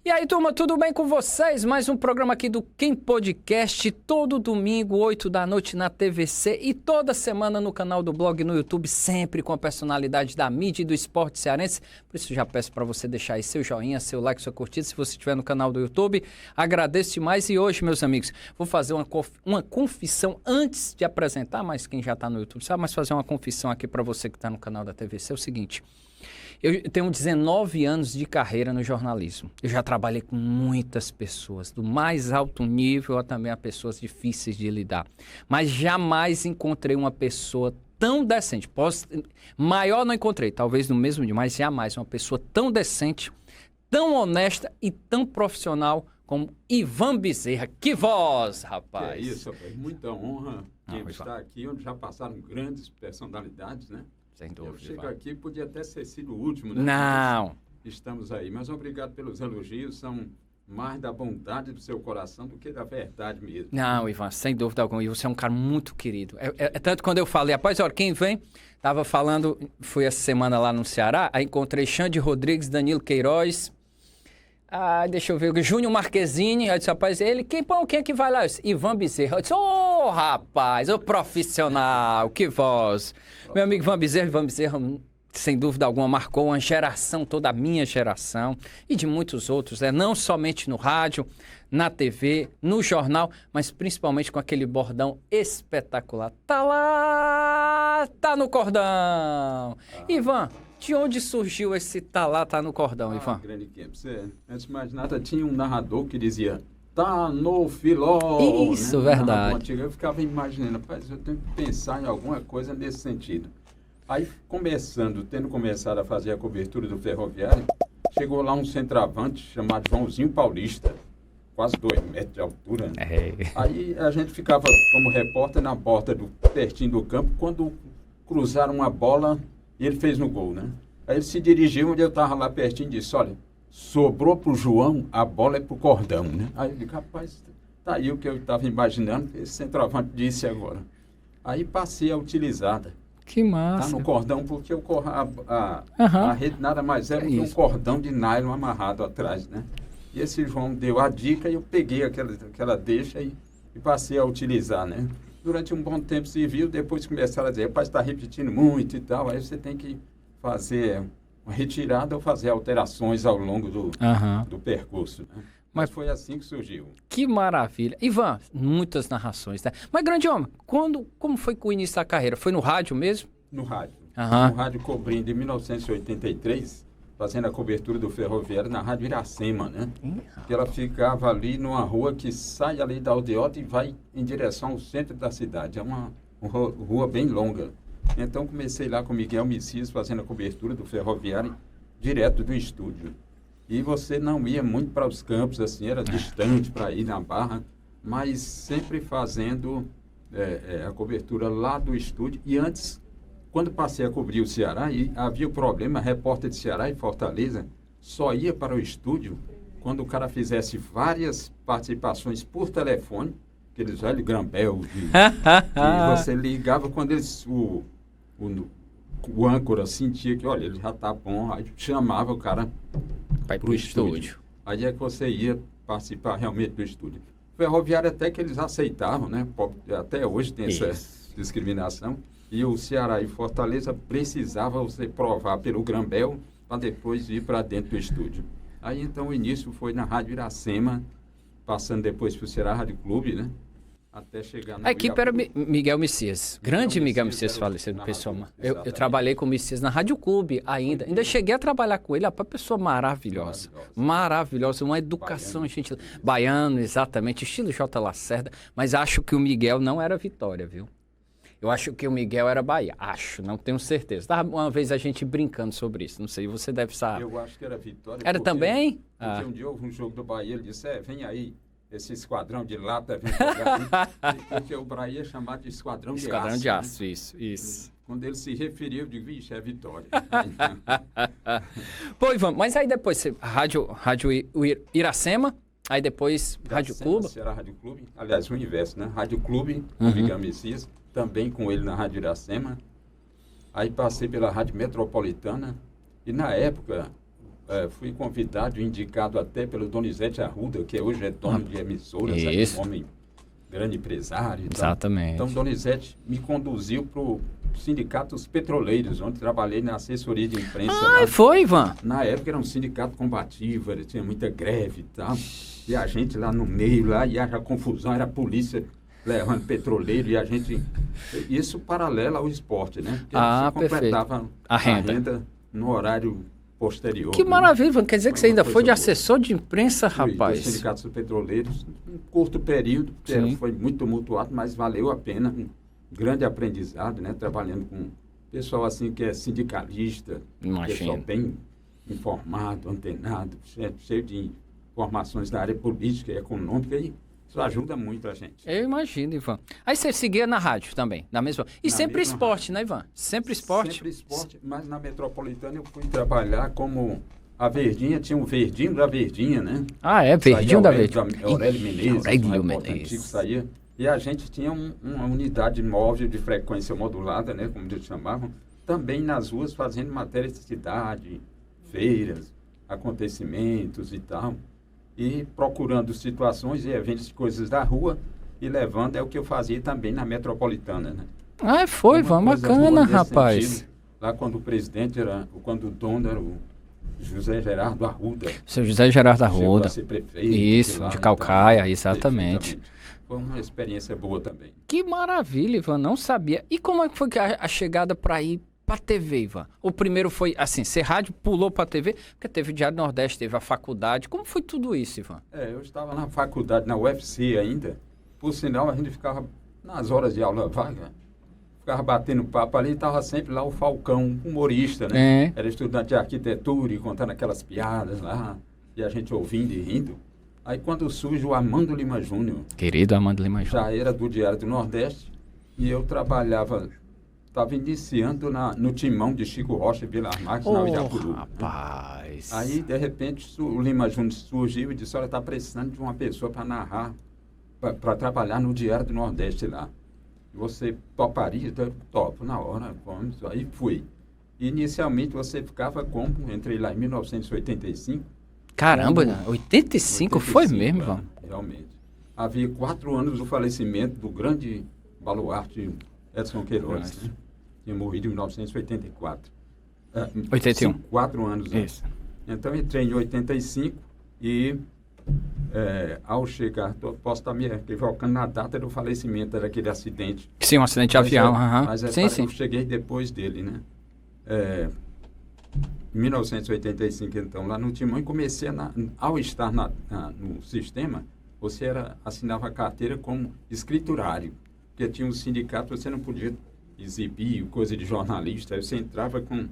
E aí, turma, tudo bem com vocês? Mais um programa aqui do Quem Podcast, todo domingo, 8 da noite na TVC e toda semana no canal do blog no YouTube, sempre com a personalidade da mídia e do esporte cearense. Por isso já peço para você deixar aí seu joinha, seu like, sua curtida, se você estiver no canal do YouTube. Agradeço demais e hoje, meus amigos, vou fazer uma confissão antes de apresentar, mas quem já está no YouTube sabe, mas fazer uma confissão aqui para você que está no canal da TVC é o seguinte... Eu tenho 19 anos de carreira no jornalismo. Eu já trabalhei com muitas pessoas, do mais alto nível a também a pessoas difíceis de lidar. Mas jamais encontrei uma pessoa tão decente. Maior não encontrei, talvez no mesmo dia, mas jamais uma pessoa tão decente, tão honesta e tão profissional como Ivan Bezerra. Que voz, rapaz! É isso, rapaz. Muita honra quem está aqui, onde já passaram grandes personalidades, né? Sem dúvida. Eu chego aqui, podia até ter sido o último, né? Não. Mas estamos aí. Mas obrigado pelos elogios, são mais da bondade do seu coração do que da verdade mesmo. Não, Ivan, sem dúvida alguma. E você é um cara muito querido. Tanto quando eu falei, rapaz, olha, quem vem, tava falando, fui essa semana lá no Ceará, aí encontrei Xande Rodrigues, Danilo Queiroz, deixa eu ver, Júnior Marquezine, eu disse, rapaz, quem é que vai lá? Eu disse, Ivan Bezerra. Eu disse, rapaz, profissional, que voz. Meu amigo Ivan Bezerra, sem dúvida alguma, marcou uma geração, toda a minha geração, e de muitos outros, né? Não somente no rádio, na TV, no jornal, mas principalmente com aquele bordão espetacular. Tá lá, tá no cordão. Ivan, de onde surgiu esse tá no cordão, Ivan? Grande Kemp, antes de mais nada, tinha um narrador que dizia, tá no filó. Isso, né? Verdade. Eu ficava imaginando, rapaz, eu tenho que pensar em alguma coisa nesse sentido. Aí, tendo começado a fazer a cobertura do Ferroviário, chegou lá um centroavante chamado Joãozinho Paulista, quase 2 metros de altura. Né? Aí a gente ficava como repórter na porta, pertinho do campo, quando cruzaram uma bola e ele fez no gol, né? Aí ele se dirigiu onde eu estava lá pertinho e disse, olha, sobrou pro João, a bola é pro cordão, né? Aí eu disse, rapaz, tá aí o que eu estava imaginando, esse centroavante disse agora. Aí passei a utilizada. Que massa. Tá no cordão, porque a rede nada mais é do que um cordão de nylon amarrado atrás, né? E esse João deu a dica e eu peguei aquela deixa e passei a utilizar, né? Durante um bom tempo se viu, depois começaram a dizer, rapaz, está repetindo muito e tal, aí você tem que fazer uma retirada ou fazer alterações ao longo do percurso, né? Mas foi assim que surgiu. Que maravilha. Ivan, muitas narrações, né? Mas, grande homem, como foi com o início da carreira? Foi no rádio mesmo? No rádio. No rádio cobrindo em 1983, fazendo a cobertura do Ferroviário na Rádio Iracema, né? Que ela ficava ali numa rua que sai ali da Aldeota e vai em direção ao centro da cidade. É uma rua bem longa. Então comecei lá com o Miguel Messias fazendo a cobertura do Ferroviário direto do estúdio. E você não ia muito para os campos, assim, era distante para ir na Barra, mas sempre fazendo a cobertura lá do estúdio. E antes, quando passei a cobrir o Ceará, e havia o problema, repórter de Ceará e Fortaleza só ia para o estúdio quando o cara fizesse várias participações por telefone, aqueles velhos Grambel, que você ligava quando o âncora sentia que, olha, ele já tá bom, aí chamava o cara para o estúdio. Aí é que você ia participar realmente do estúdio. Ferroviário até que eles aceitavam, né? Até hoje tem essa discriminação. E o Ceará e Fortaleza precisavam você provar pelo Grambel para depois ir para dentro do estúdio. Aí então o início foi na Rádio Iracema, passando depois para o Ceará Rádio Clube, né? Até chegar no... A equipe era Miguel Messias. Grande Miguel Messias faleceu no pessoal. Eu trabalhei com o Messias na Rádio Clube ainda. Ainda cheguei a trabalhar com ele. Uma pessoa maravilhosa. Maravilhosa. Uma educação, gente. Baiano, exatamente. Estilo J. Lacerda. Mas acho que o Miguel não era Vitória, viu? Eu acho que o Miguel era Bahia. Acho, não tenho certeza. Tava uma vez a gente brincando sobre isso. Não sei, você deve saber. Eu acho que era Vitória. Era também? Porque um dia houve um jogo do Bahia. Ele disse, vem aí. Esse esquadrão de lata vem jogar aí, porque o Bahia é chamado de esquadrão de aço. Esquadrão de aço, né? isso. Quando ele se referiu, eu digo, vixe, é Vitória. Pô, Ivan, mas aí depois, você, rádio Iracema, aí depois Rádio Clube? Será Rádio Clube, aliás, o inverso, né? Rádio Clube, Miguel Messias, também com ele na Rádio Iracema. Aí passei pela Rádio Metropolitana, e na época, fui convidado e indicado até pelo Donizete Arruda, que hoje é dono de emissoras, Isso. um homem grande empresário. Exatamente. Então, Donizete me conduziu para o Sindicato dos Petroleiros, onde trabalhei na assessoria de imprensa. Ah, foi, Ivan? Na época era um sindicato combativo, tinha muita greve e tal. E a gente lá no meio, lá, e a confusão, era a polícia levando petroleiro e a gente... Isso paralelo ao esporte, né? Porque você completava a renda no horário posterior. Que maravilha, Ivan. Quer dizer que você ainda foi de boa. Assessor de imprensa, rapaz? Dos sindicatos petroleiros, um curto período, foi muito tumultuado, mas valeu a pena. Um grande aprendizado, né? Trabalhando com pessoal assim que é sindicalista, pessoal bem informado, antenado, cheio de informações da área política e econômica, e isso ajuda muito a gente. Eu imagino, Ivan. Aí você seguia na rádio também, na mesma... E na sempre esporte, rádio. Né, Ivan? Sempre esporte? Sempre esporte, mas na Metropolitana eu fui trabalhar como... A Verdinha, tinha um Verdinho da Verdinha, né? Ah, é? Verdinho da Verdinha. Aurélio Menezes. Aurélio Menezes. Antigo saía. E a gente tinha uma unidade móvel de frequência modulada, né? Como eles chamavam. Também nas ruas fazendo matérias de cidade, feiras, acontecimentos e tal. E procurando situações e eventos de coisas da rua e levando, é o que eu fazia também na Metropolitana, né? Ah, foi, Ivan, bacana, rapaz. Sentido, lá quando o presidente quando o dono era o José Gerardo Arruda. Seu José Gerardo Arruda. Ser prefeito, isso, de Calcaia, então, exatamente. Foi uma experiência boa também. Que maravilha, Ivan, não sabia. E como é que foi a chegada para ir para a TV, Ivan? O primeiro foi, assim, ser rádio, pulou para a TV, porque teve o Diário Nordeste, teve a faculdade. Como foi tudo isso, Ivan? Eu estava na faculdade, na UFC ainda. Por sinal, a gente ficava nas horas de aula vaga, ficava batendo papo ali, estava sempre lá o Falcão, humorista, né? Era estudante de arquitetura e contando aquelas piadas lá, e a gente ouvindo e rindo. Aí quando surge o Armando Lima Júnior. Querido Armando Lima Júnior. Já era do Diário do Nordeste, e eu estava iniciando no timão de Chico Rocha e Vilar Marques, na Uirapuru. Rapaz! Né? Aí, de repente, o Lima Júnior surgiu e disse, olha, está precisando de uma pessoa para narrar, para trabalhar no Diário do Nordeste lá. Você toparia? Então, topo, na hora, vamos. Aí fui. Inicialmente, você ficava como? Entrei lá em 1985. Caramba, 85 foi mesmo, Ivan? Realmente. Havia 4 anos do falecimento do grande baluarte Edson Queiroz. Né? Tinha morrido em 1984. 81. 4 anos antes. Isso. Então, entrei em 85 e... ao chegar, posso estar me equivocando na data do falecimento daquele acidente. Sim, um acidente de avião. Mas sim. Eu cheguei depois dele, né? Em 1985, então, lá no Timão, e comecei ao estar no sistema, você assinava a carteira como escriturário, porque tinha um sindicato, você não podia exibir coisa de jornalista, aí você entrava com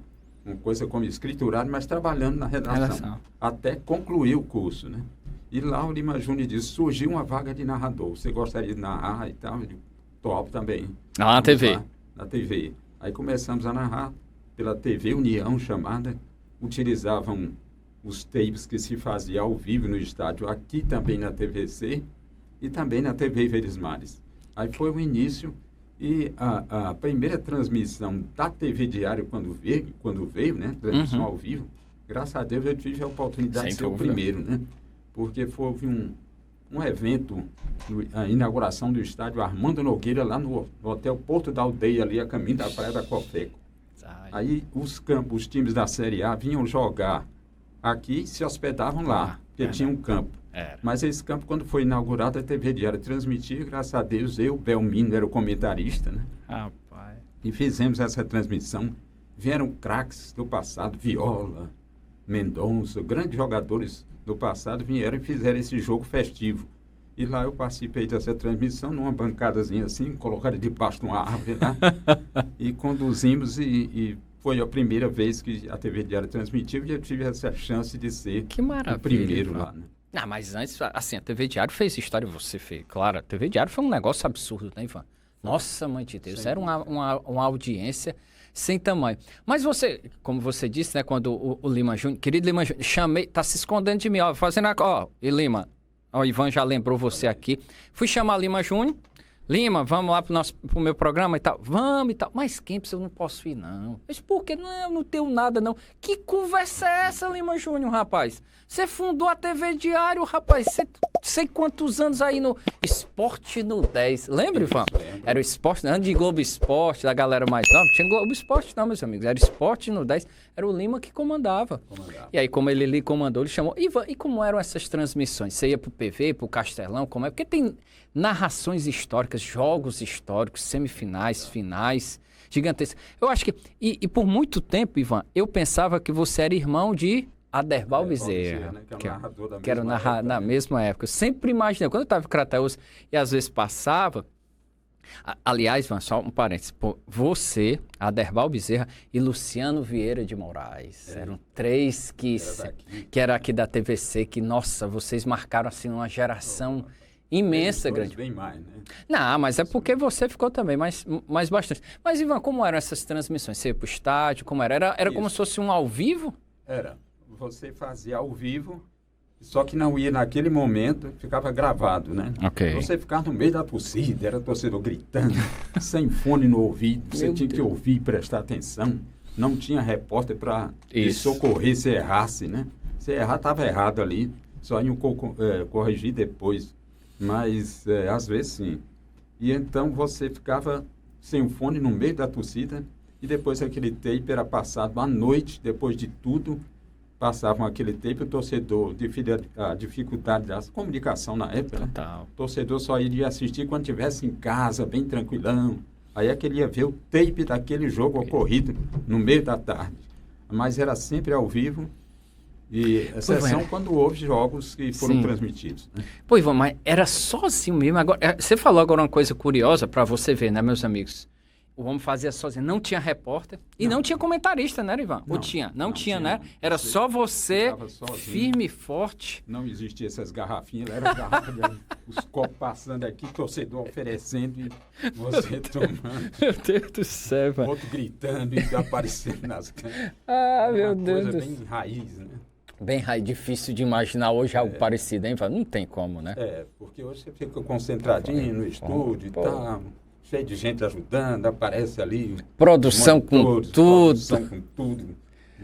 coisa como escriturário, mas trabalhando na redação. Até concluir o curso, né? E lá o Lima Júnior disse, surgiu uma vaga de narrador, você gostaria de narrar e tal? Eu digo, top também. Na TV. Lá, na TV. Aí começamos a narrar pela TV União, chamada, utilizavam os tapes que se fazia ao vivo no estádio, aqui também na TVC e também na TV Verdes Mares. Aí foi o início e a primeira transmissão da TV Diário quando veio, né, transmissão ao vivo, graças a Deus eu tive a oportunidade de ser o primeiro, né? Porque houve um evento, a inauguração do estádio Armando Nogueira, lá no Hotel Porto da Aldeia, ali a caminho da Praia da Cofeco. Aí os times da Série A vinham jogar aqui e se hospedavam lá, porque tinha um campo. Mas esse campo, quando foi inaugurado, a TV Diário transmitia, graças a Deus, Belmino era o comentarista, né? Rapaz. E fizemos essa transmissão. Vieram craques do passado, Viola, Mendonça, grandes jogadores do passado vieram e fizeram esse jogo festivo. E lá eu participei dessa transmissão numa bancadazinha assim, colocada debaixo de uma árvore lá, e conduzimos e foi a primeira vez que a TV Diário transmitiu e eu tive essa chance de ser o primeiro lá, né? Não, mas antes, assim, a TV Diário fez história, você fez, claro, a TV Diário foi um negócio absurdo, né, Ivan? Nossa, mãe de Deus, era uma audiência sem tamanho. Mas você, como você disse, né, quando o Lima Júnior, querido Lima Júnior, chamei, tá se escondendo de mim, ó, fazendo, ó, e Lima, ó, o Ivan já lembrou você aqui. Fui chamar Lima Júnior, Lima, vamos lá pro meu programa e tal. Vamos e tal. Mas Kempis, eu não posso ir, não. Mas por quê? Não, eu não tenho nada, não. Que conversa é essa, Lima Júnior, rapaz? Você fundou a TV Diário, rapaz. Você sei quantos anos aí no Esporte no 10. Lembra, Ivan? Era o Esporte, antes de Globo Esporte, da galera mais nova. Não tinha Globo Esporte não, meus amigos. Era Esporte no 10. Era o Lima que comandava. E aí, como ele comandou, ele chamou... Ivan, e como eram essas transmissões? Você ia pro PV, pro Castelão, como é? Porque tem narrações históricas, jogos históricos, semifinais, finais, gigantescas. Eu acho que... E por muito tempo, Ivan, eu pensava que você era irmão de Aderbal Bezerra, né? Que é o narrador da que era mesma época, na né? mesma época. Eu sempre imaginei, quando eu estava em Crateús e às vezes passava... Aliás, Ivan, só um parênteses. Pô, você, Aderbal Bezerra e Luciano Vieira de Moraes. Eram três que era aqui da TVC, que, nossa, vocês marcaram assim uma geração imensa, grande. Bem mais, né? Não, mas é porque você ficou também mais bastante. Mas, Ivan, como eram essas transmissões? Você ia pro estádio, como era? Era como se fosse um ao vivo? Era. Você fazia ao vivo, só que não ia naquele momento, ficava gravado, né? Ok. Você ficava no meio da torcida, era torcedor gritando, sem fone no ouvido, você tinha que ouvir e prestar atenção. Não tinha repórter para socorrer se errasse, né? Se errar, estava errado ali, só iam corrigir depois. Mas, às vezes, sim. E então você ficava sem o fone no meio da torcida e depois aquele tape era passado à noite, depois de tudo, passavam aquele tape, o torcedor, devido à dificuldade da comunicação na época, né? O torcedor só iria assistir quando estivesse em casa, bem tranquilão. Aí é que ele ia ver o tape daquele jogo ocorrido no meio da tarde. Mas era sempre ao vivo, e exceção quando houve jogos que foram transmitidos. Né? Pô, Ivan, mas era sozinho mesmo. Agora, você falou agora uma coisa curiosa para você ver, né, meus amigos? O homem fazia sozinho, não tinha repórter e não tinha comentarista, né, Ivan? Ou tinha? Não tinha, né? Era só você, firme e forte. Não existia essas garrafinhas, era garrafa os copos passando aqui, torcedor oferecendo e você tomando. Meu Deus do céu, Ivan. Outro gritando e aparecendo nas câmeras. Meu Deus do céu. Bem raiz, né? Bem raiz, difícil de imaginar hoje algo parecido, hein, Ivan? Não tem como, né? Porque hoje você fica concentradinho no estúdio e tal. Cheio de gente ajudando, aparece ali. Produção com tudo. Produção com tudo.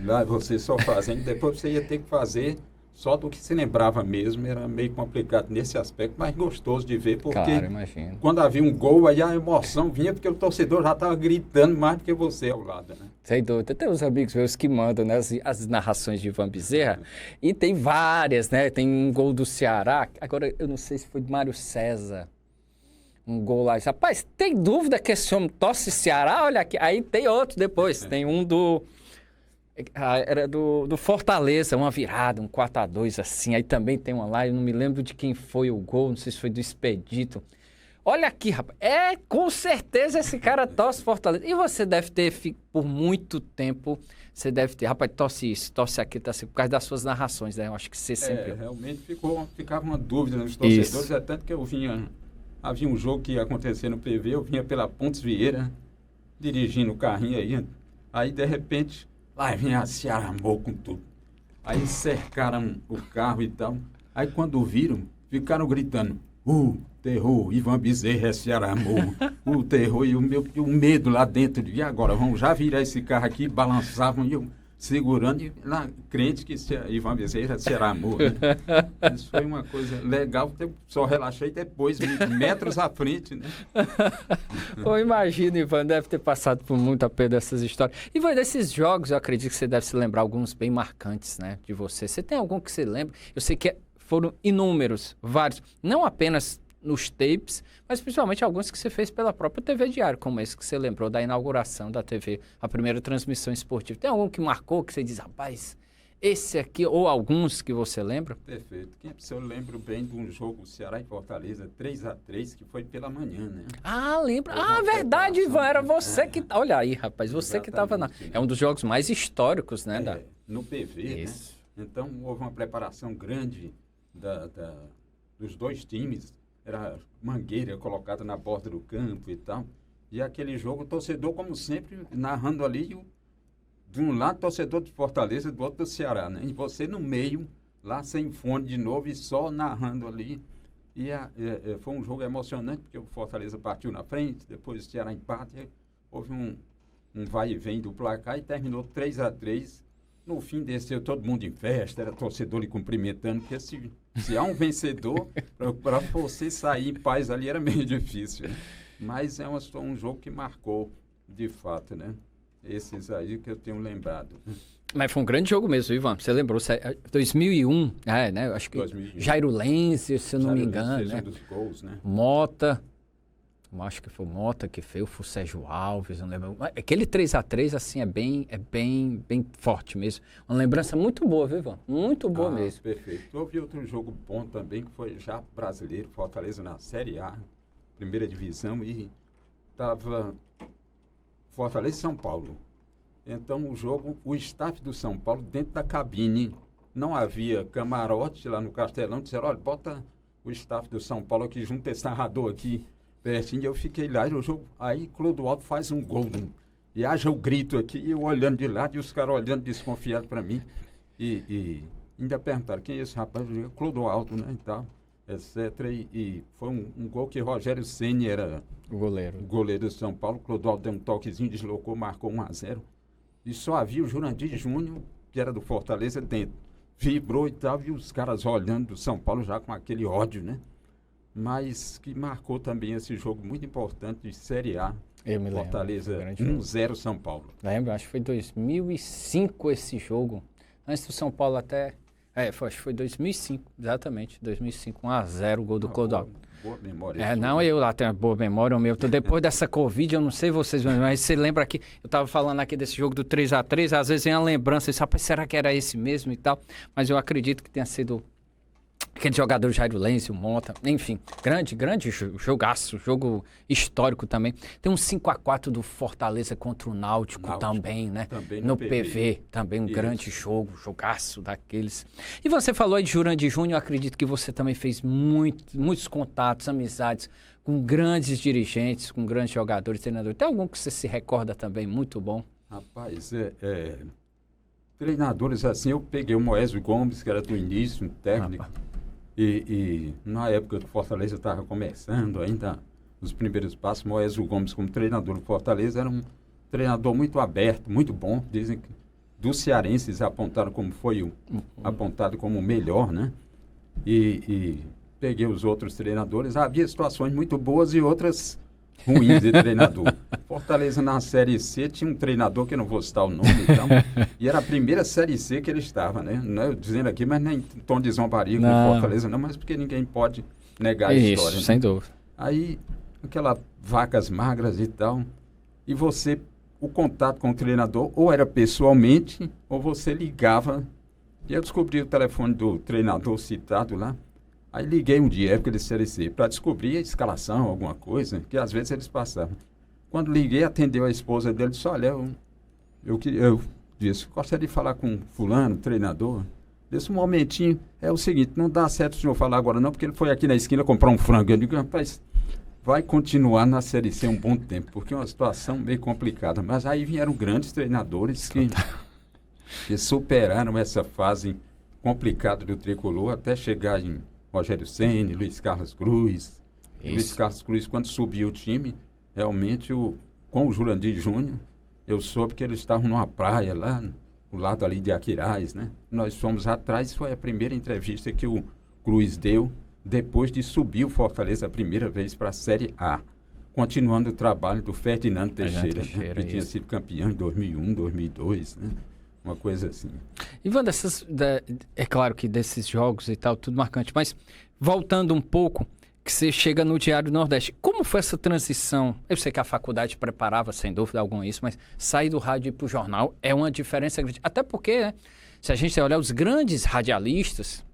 Lá você só fazendo, depois você ia ter que fazer só do que se lembrava mesmo. Era meio complicado nesse aspecto, mas gostoso de ver, porque quando havia um gol, aí a emoção vinha, porque o torcedor já estava gritando mais do que você ao lado, né? Sem dúvida. Tem uns amigos meus que mandam, né, as narrações de Ivan Bezerra, e tem várias, né? Tem um gol do Ceará, agora eu não sei se foi de Mário César. Um gol lá. Rapaz, tem dúvida que esse homem torce Ceará? Olha aqui. Aí tem outro depois. Tem um era do Fortaleza, uma virada, um 4-2 assim. Aí também tem uma lá, eu não me lembro de quem foi o gol, não sei se foi do Expedito. Olha aqui, rapaz. Com certeza esse cara torce Fortaleza. E você deve ter, por muito tempo, você deve ter, rapaz, torce isso, torce aquilo, torce por causa das suas narrações, né? Eu acho que você sempre... realmente ficava uma dúvida nos torcedores, é tanto que eu vinha... Havia um jogo que ia acontecer no PV, eu vinha pela Pontes Vieira, dirigindo o carrinho aí de repente, lá vinha a Ceará Amor com tudo. Aí cercaram o carro e tal, aí quando viram, ficaram gritando, terror, Ivan Bezerra é Ceará Amor, o terror e o medo lá dentro, e agora, vamos já virar esse carro aqui, balançavam e eu... segurando e lá, crente que Ivan Bezerra será amor. Né? Isso foi uma coisa legal, eu só relaxei depois, metros à frente. Né? Eu imagino, Ivan, deve ter passado por muita perda dessas histórias. Ivan, desses jogos, eu acredito que você deve se lembrar alguns bem marcantes, né, de você. Você tem algum que você lembra? Eu sei que foram inúmeros, vários, não apenas nos tapes, mas principalmente alguns que você fez pela própria TV Diário, como esse que você lembrou da inauguração da TV, a primeira transmissão esportiva. Tem algum que marcou, que você diz, rapaz, esse aqui, ou alguns que você lembra? Perfeito. Eu lembro bem de um jogo Ceará e Fortaleza, 3-3, que foi pela manhã, né? Lembro. Verdade, Ivan, era você que... Olha aí, rapaz, você que estava na... É um dos jogos mais históricos, né? No PV, isso. Né? Então, houve uma preparação grande dos dois times. Era mangueira colocada na borda do campo e tal. E aquele jogo, o torcedor, como sempre, narrando ali, de um lado, torcedor de Fortaleza, do outro do Ceará, né? E você no meio, lá sem fone de novo, e só narrando ali E foi um jogo emocionante, porque o Fortaleza partiu na frente, depois o Ceará empate, houve um vai e vem do placar e terminou 3-3. No fim, desceu todo mundo em festa, era torcedor lhe cumprimentando, porque se há um vencedor, para você sair em paz ali era meio difícil. Né? Mas é um jogo que marcou, de fato, né? Esses aí que eu tenho lembrado. Mas foi um grande jogo mesmo, Ivan. Você lembrou? 2001, né? Acho que 2001. Jairo Lenz, se eu não me engano, né? Dos gols, né? Mota. Acho que foi o Mota que fez, o Sérgio Alves, não lembro. Aquele 3-3, assim, é bem forte mesmo. Uma lembrança muito boa, viu, Ivan? Muito boa mesmo. Perfeito. Houve outro jogo bom também, que foi já brasileiro, Fortaleza na Série A, primeira divisão, e estava Fortaleza e São Paulo. Então, o staff do São Paulo, dentro da cabine, não havia camarote lá no Castelão, disseram, olha, bota o staff do São Paulo aqui junto, esse narrador aqui, pertinho, eu fiquei lá, e o jogo, aí Clodoaldo faz um gol, e haja o grito aqui, e eu olhando de lado, e os caras olhando desconfiados para mim, e ainda perguntaram, quem é esse rapaz? Eu digo, Clodoaldo, né, e tal, etc. E foi um gol que Rogério Ceni era o goleiro do São Paulo, Clodoaldo deu um toquezinho, deslocou, marcou 1-0, e só havia o Jurandir Júnior, que era do Fortaleza, dentro, vibrou e tal, e os caras olhando do São Paulo já com aquele ódio, né? Mas que marcou também esse jogo muito importante de Série A. Eu me lembro. Fortaleza 1-0 São Paulo. Lembro, acho que foi 2005 esse jogo. Antes do São Paulo até... acho que foi 2005, exatamente. 2005, 1-0 o gol do Clodoaldo. Boa memória. Eu lá tenho boa memória, o meu. Depois dessa Covid, eu não sei vocês, mas você lembra que eu estava falando aqui desse jogo do 3-3, às vezes vem a lembrança, rapaz, será que era esse mesmo e tal? Mas eu acredito que tenha sido... Aquele jogador Jairo Lenz, o Mota, enfim, grande jogaço, jogo histórico também. Tem um 5-4 do Fortaleza contra o Náutico também, né? Também no PV, também um grande jogaço daqueles. E você falou aí de Jurandir Júnior, eu acredito que você também fez muitos contatos, amizades com grandes dirigentes, com grandes jogadores, treinadores. Tem algum que você se recorda também muito bom? Rapaz, treinadores assim, eu peguei o Moésio Gomes, que era do início, um técnico. E na época que o Fortaleza estava começando, ainda nos primeiros passos, Moésio Gomes como treinador do Fortaleza era um treinador muito aberto, muito bom. Dizem que dos cearenses apontaram como apontado como o melhor, né? E peguei os outros treinadores. Havia situações muito boas e outras ruins de treinador. Fortaleza na Série C tinha um treinador, que eu não vou citar o nome, então, e era a primeira Série C que ele estava, né? Não é eu dizendo aqui, mas nem em tom de zombaria com Fortaleza, não, mas porque ninguém pode negar a história. Isso, sem dúvida. Aí, aquelas vacas magras e tal, e o contato com o treinador, ou era pessoalmente, ou você ligava, e eu descobri o telefone do treinador citado lá. Aí liguei um dia, época de Série C, para descobrir a escalação, alguma coisa, que às vezes eles passavam. Quando liguei, atendeu a esposa dele e disse, olha, eu disse, gostaria de falar com fulano, treinador. Desse momentinho, é o seguinte, não dá certo o senhor falar agora não, porque ele foi aqui na esquina comprar um frango. Eu digo, rapaz, vai continuar na Série C um bom tempo, porque é uma situação meio complicada. Mas aí vieram grandes treinadores que superaram essa fase complicada do Tricolor até chegar em Rogério Ceni, Luiz Carlos Cruz. Luiz Carlos Cruz, quando subiu o time, realmente, com o Jurandir Júnior, eu soube que eles estavam numa praia lá, do lado ali de Aquiraz, né? Nós fomos atrás, foi a primeira entrevista que o Cruz deu, depois de subir o Fortaleza a primeira vez para a Série A, continuando o trabalho do Ferdinando Teixeira, né? Que tinha sido campeão em 2001, 2002, né? Uma coisa assim. Ivan, é claro que desses jogos e tal, tudo marcante, mas voltando um pouco, que você chega no Diário do Nordeste, como foi essa transição? Eu sei que a faculdade preparava, sem dúvida alguma, isso, mas sair do rádio e ir para o jornal é uma diferença grande. Até porque, né, se a gente olhar os grandes radialistas,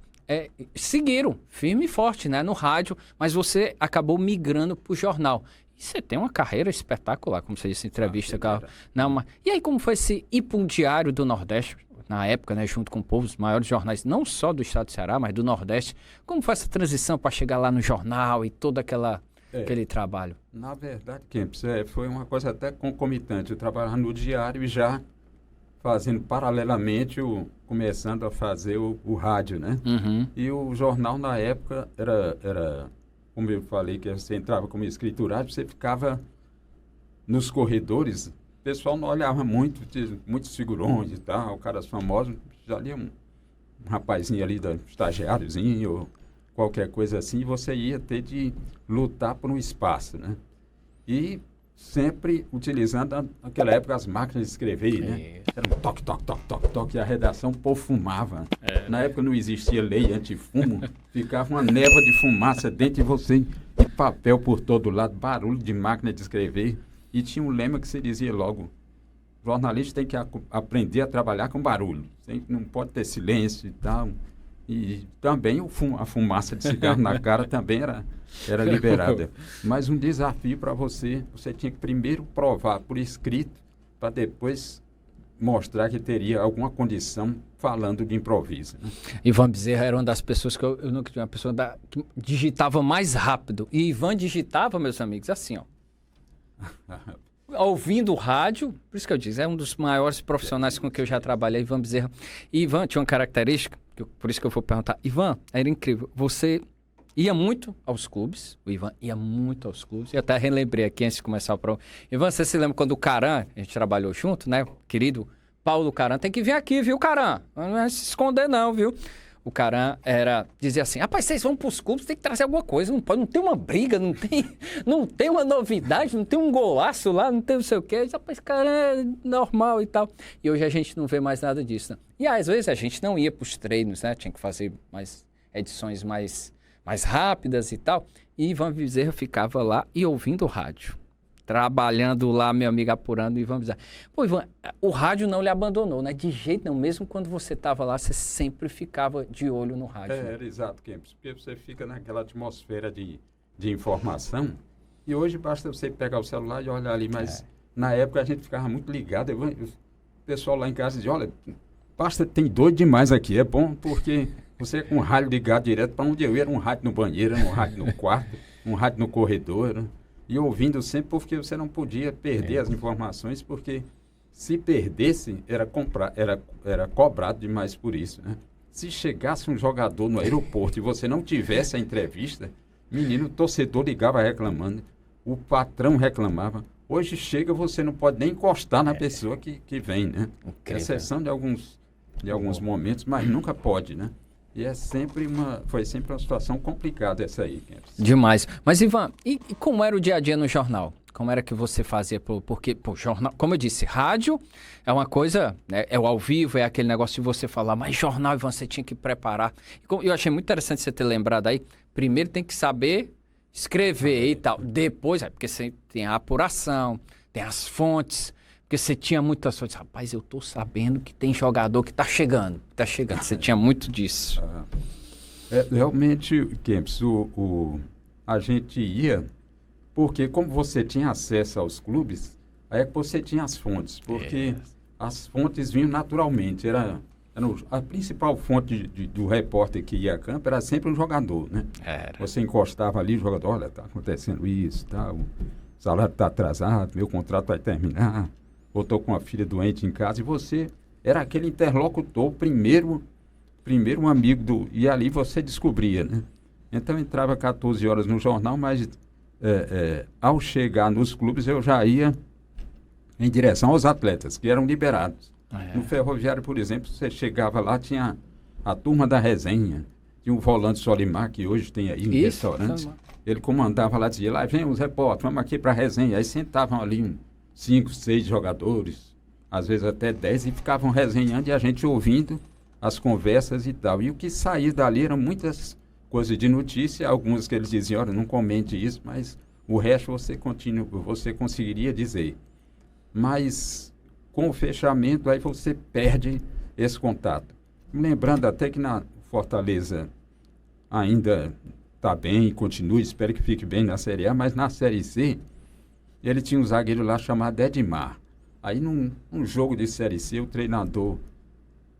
seguiram firme e forte, né, no rádio, mas você acabou migrando para o jornal. Você tem uma carreira espetacular, como você disse em entrevista. E aí, como foi esse ir para um Diário do Nordeste, na época, né, junto com o povo, os maiores jornais, não só do estado do Ceará, mas do Nordeste. Como foi essa transição para chegar lá no jornal e todo aquele trabalho? Na verdade, Kempis, foi uma coisa até concomitante. Eu trabalhava no Diário e já fazendo paralelamente, começando a fazer o rádio, né? Uhum. E o jornal, na época, era como eu falei, que você entrava como escriturário, você ficava nos corredores, o pessoal não olhava muito, muitos figurões e tal, caras famosos, já ali um rapazinho ali, estagiáriozinho, ou qualquer coisa assim, você ia ter de lutar por um espaço, né? E sempre utilizando, naquela época, as máquinas de escrever, né? Era um toque, toque, toque, toque, toque, e a redação, o povo fumava. Na época não existia lei anti-fumo, ficava uma névoa de fumaça dentro de você, e papel por todo lado, barulho de máquina de escrever, e tinha um lema que você dizia logo, jornalista tem que aprender a trabalhar com barulho, não pode ter silêncio e tal. E também a fumaça de cigarro na cara também era liberada. Mas um desafio para você tinha que primeiro provar por escrito, para depois mostrar que teria alguma condição falando de improviso. Né? Ivan Bezerra era uma das pessoas que eu nunca tinha, uma pessoa que digitava mais rápido. E Ivan digitava, meus amigos, assim, ó. Ouvindo rádio, por isso que eu disse, é um dos maiores profissionais com que eu já trabalhei, Ivan Bezerra. E Ivan tinha uma característica, por isso que eu vou perguntar, Ivan, era incrível, você ia muito aos clubes, o Ivan ia muito aos clubes, eu até relembrei aqui antes de começar o programa. Ivan, você se lembra quando o Caran, a gente trabalhou junto, né, querido Paulo Caran, tem que vir aqui, viu, Caran? Não é se esconder não, viu? O Caran dizia assim, rapaz, vocês vão para os clubes, tem que trazer alguma coisa, não tem uma briga, não tem uma novidade, não tem um golaço lá, não tem não sei o quê. Rapaz, Caran é normal e tal. E hoje a gente não vê mais nada disso, né? E às vezes a gente não ia para os treinos, né? Tinha que fazer mais edições mais rápidas e tal. E Ivan Bezerra ficava lá e ouvindo o rádio. Trabalhando lá, meu amigo, apurando, Ivan Bezerra. Pô, Ivan, o rádio não lhe abandonou, né? De jeito não. Mesmo quando você estava lá, você sempre ficava de olho no rádio. Né? Era exato, Kempis, porque você fica naquela atmosfera de informação. E hoje basta você pegar o celular e olhar ali. Mas na época a gente ficava muito ligado. O pessoal lá em casa dizia, olha, tem doido demais aqui. É bom porque você com o rádio ligado direto para onde eu ia. Era um rádio no banheiro, um rádio no quarto, um rádio no corredor, né? E ouvindo sempre, porque você não podia perder as informações, porque se perdesse, era cobrado demais por isso, né? Se chegasse um jogador no aeroporto e você não tivesse a entrevista, menino, o torcedor ligava reclamando, o patrão reclamava. Hoje chega, você não pode nem encostar na pessoa que vem, né? Exceção de alguns momentos, mas nunca pode, né? E foi sempre uma situação complicada essa aí. Demais. Mas, Ivan, e como era o dia a dia no jornal? Como era que você fazia? Porque, jornal, como eu disse, rádio é uma coisa, né, é o ao vivo, é aquele negócio de você falar, mas jornal, Ivan, você tinha que preparar. Eu achei muito interessante você ter lembrado aí. Primeiro tem que saber escrever e tal. Depois, porque você tem a apuração, tem as fontes. Porque você tinha muitas coisas. Rapaz, eu tô sabendo que tem jogador que tá chegando. Você tinha muito disso. Realmente, Kempis, a gente ia, porque como você tinha acesso aos clubes, aí é que você tinha as fontes. Porque as fontes vinham naturalmente. A principal fonte do repórter que ia a campo era sempre um jogador, né? Você encostava ali, o jogador, olha, tá acontecendo isso, tá, o salário tá atrasado, meu contrato vai terminar. Ou estou com a filha doente em casa, e você era aquele interlocutor, primeiro um amigo e ali você descobria, né? Então entrava 14 horas no jornal, mas ao chegar nos clubes eu já ia em direção aos atletas, que eram liberados. No Ferroviário, por exemplo, você chegava lá, tinha a turma da resenha, tinha um volante Solimar, que hoje tem aí em restaurantes. Ele comandava lá, dizia, lá vem os repórteres, vamos aqui para a resenha. Aí sentavam ali 5, 6 jogadores, às vezes até 10, e ficavam resenhando e a gente ouvindo as conversas e tal. E o que saía dali eram muitas coisas de notícia, algumas que eles diziam, olha, não comente isso, mas o resto você conseguiria dizer. Mas com o fechamento, aí você perde esse contato. Lembrando até que na Fortaleza ainda está bem, continua, espero que fique bem na Série A, mas na Série C, ele tinha um zagueiro lá chamado Edmar. Aí num jogo de Série C, o treinador,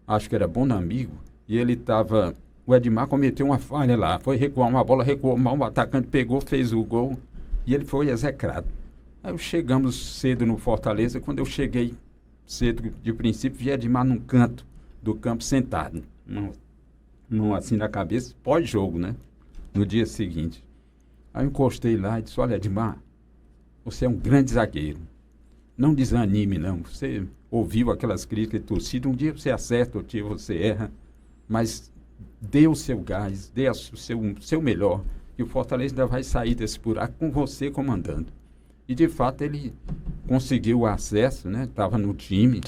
acho que era Bonamigo, e o Edmar cometeu uma falha lá, foi recuar uma bola, recuou mal, o atacante pegou, fez o gol, e ele foi execrado. Aí chegamos cedo no Fortaleza, quando eu cheguei cedo, de princípio, vi Edmar num canto do campo sentado, assim na cabeça, pós-jogo, né? No dia seguinte. Aí eu encostei lá e disse, olha, Edmar, você é um grande zagueiro. Não desanime, não. Você ouviu aquelas críticas de torcida, um dia você acerta, outro dia você erra, mas dê o seu gás, dê o seu melhor, e o Fortaleza ainda vai sair desse buraco com você comandando. E, de fato, ele conseguiu o acesso, né? Estava no time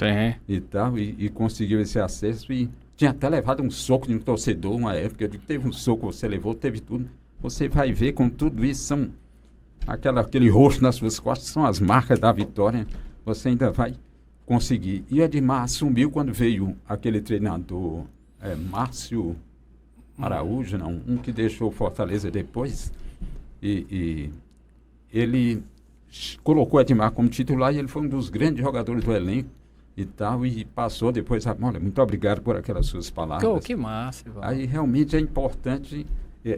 e tal, e conseguiu esse acesso e tinha até levado um soco de um torcedor uma época. Eu digo, teve um soco, você levou, teve tudo. Você vai ver com tudo isso, são aquele rosto nas suas costas, são as marcas da vitória. Você ainda vai conseguir. E Edmar assumiu quando veio aquele treinador, Márcio Araújo, não, um que deixou o Fortaleza depois. E ele colocou Edmar como titular e ele foi um dos grandes jogadores do elenco e tal, e passou depois, olha, muito obrigado por aquelas suas palavras. Que massa, Ivan. Aí realmente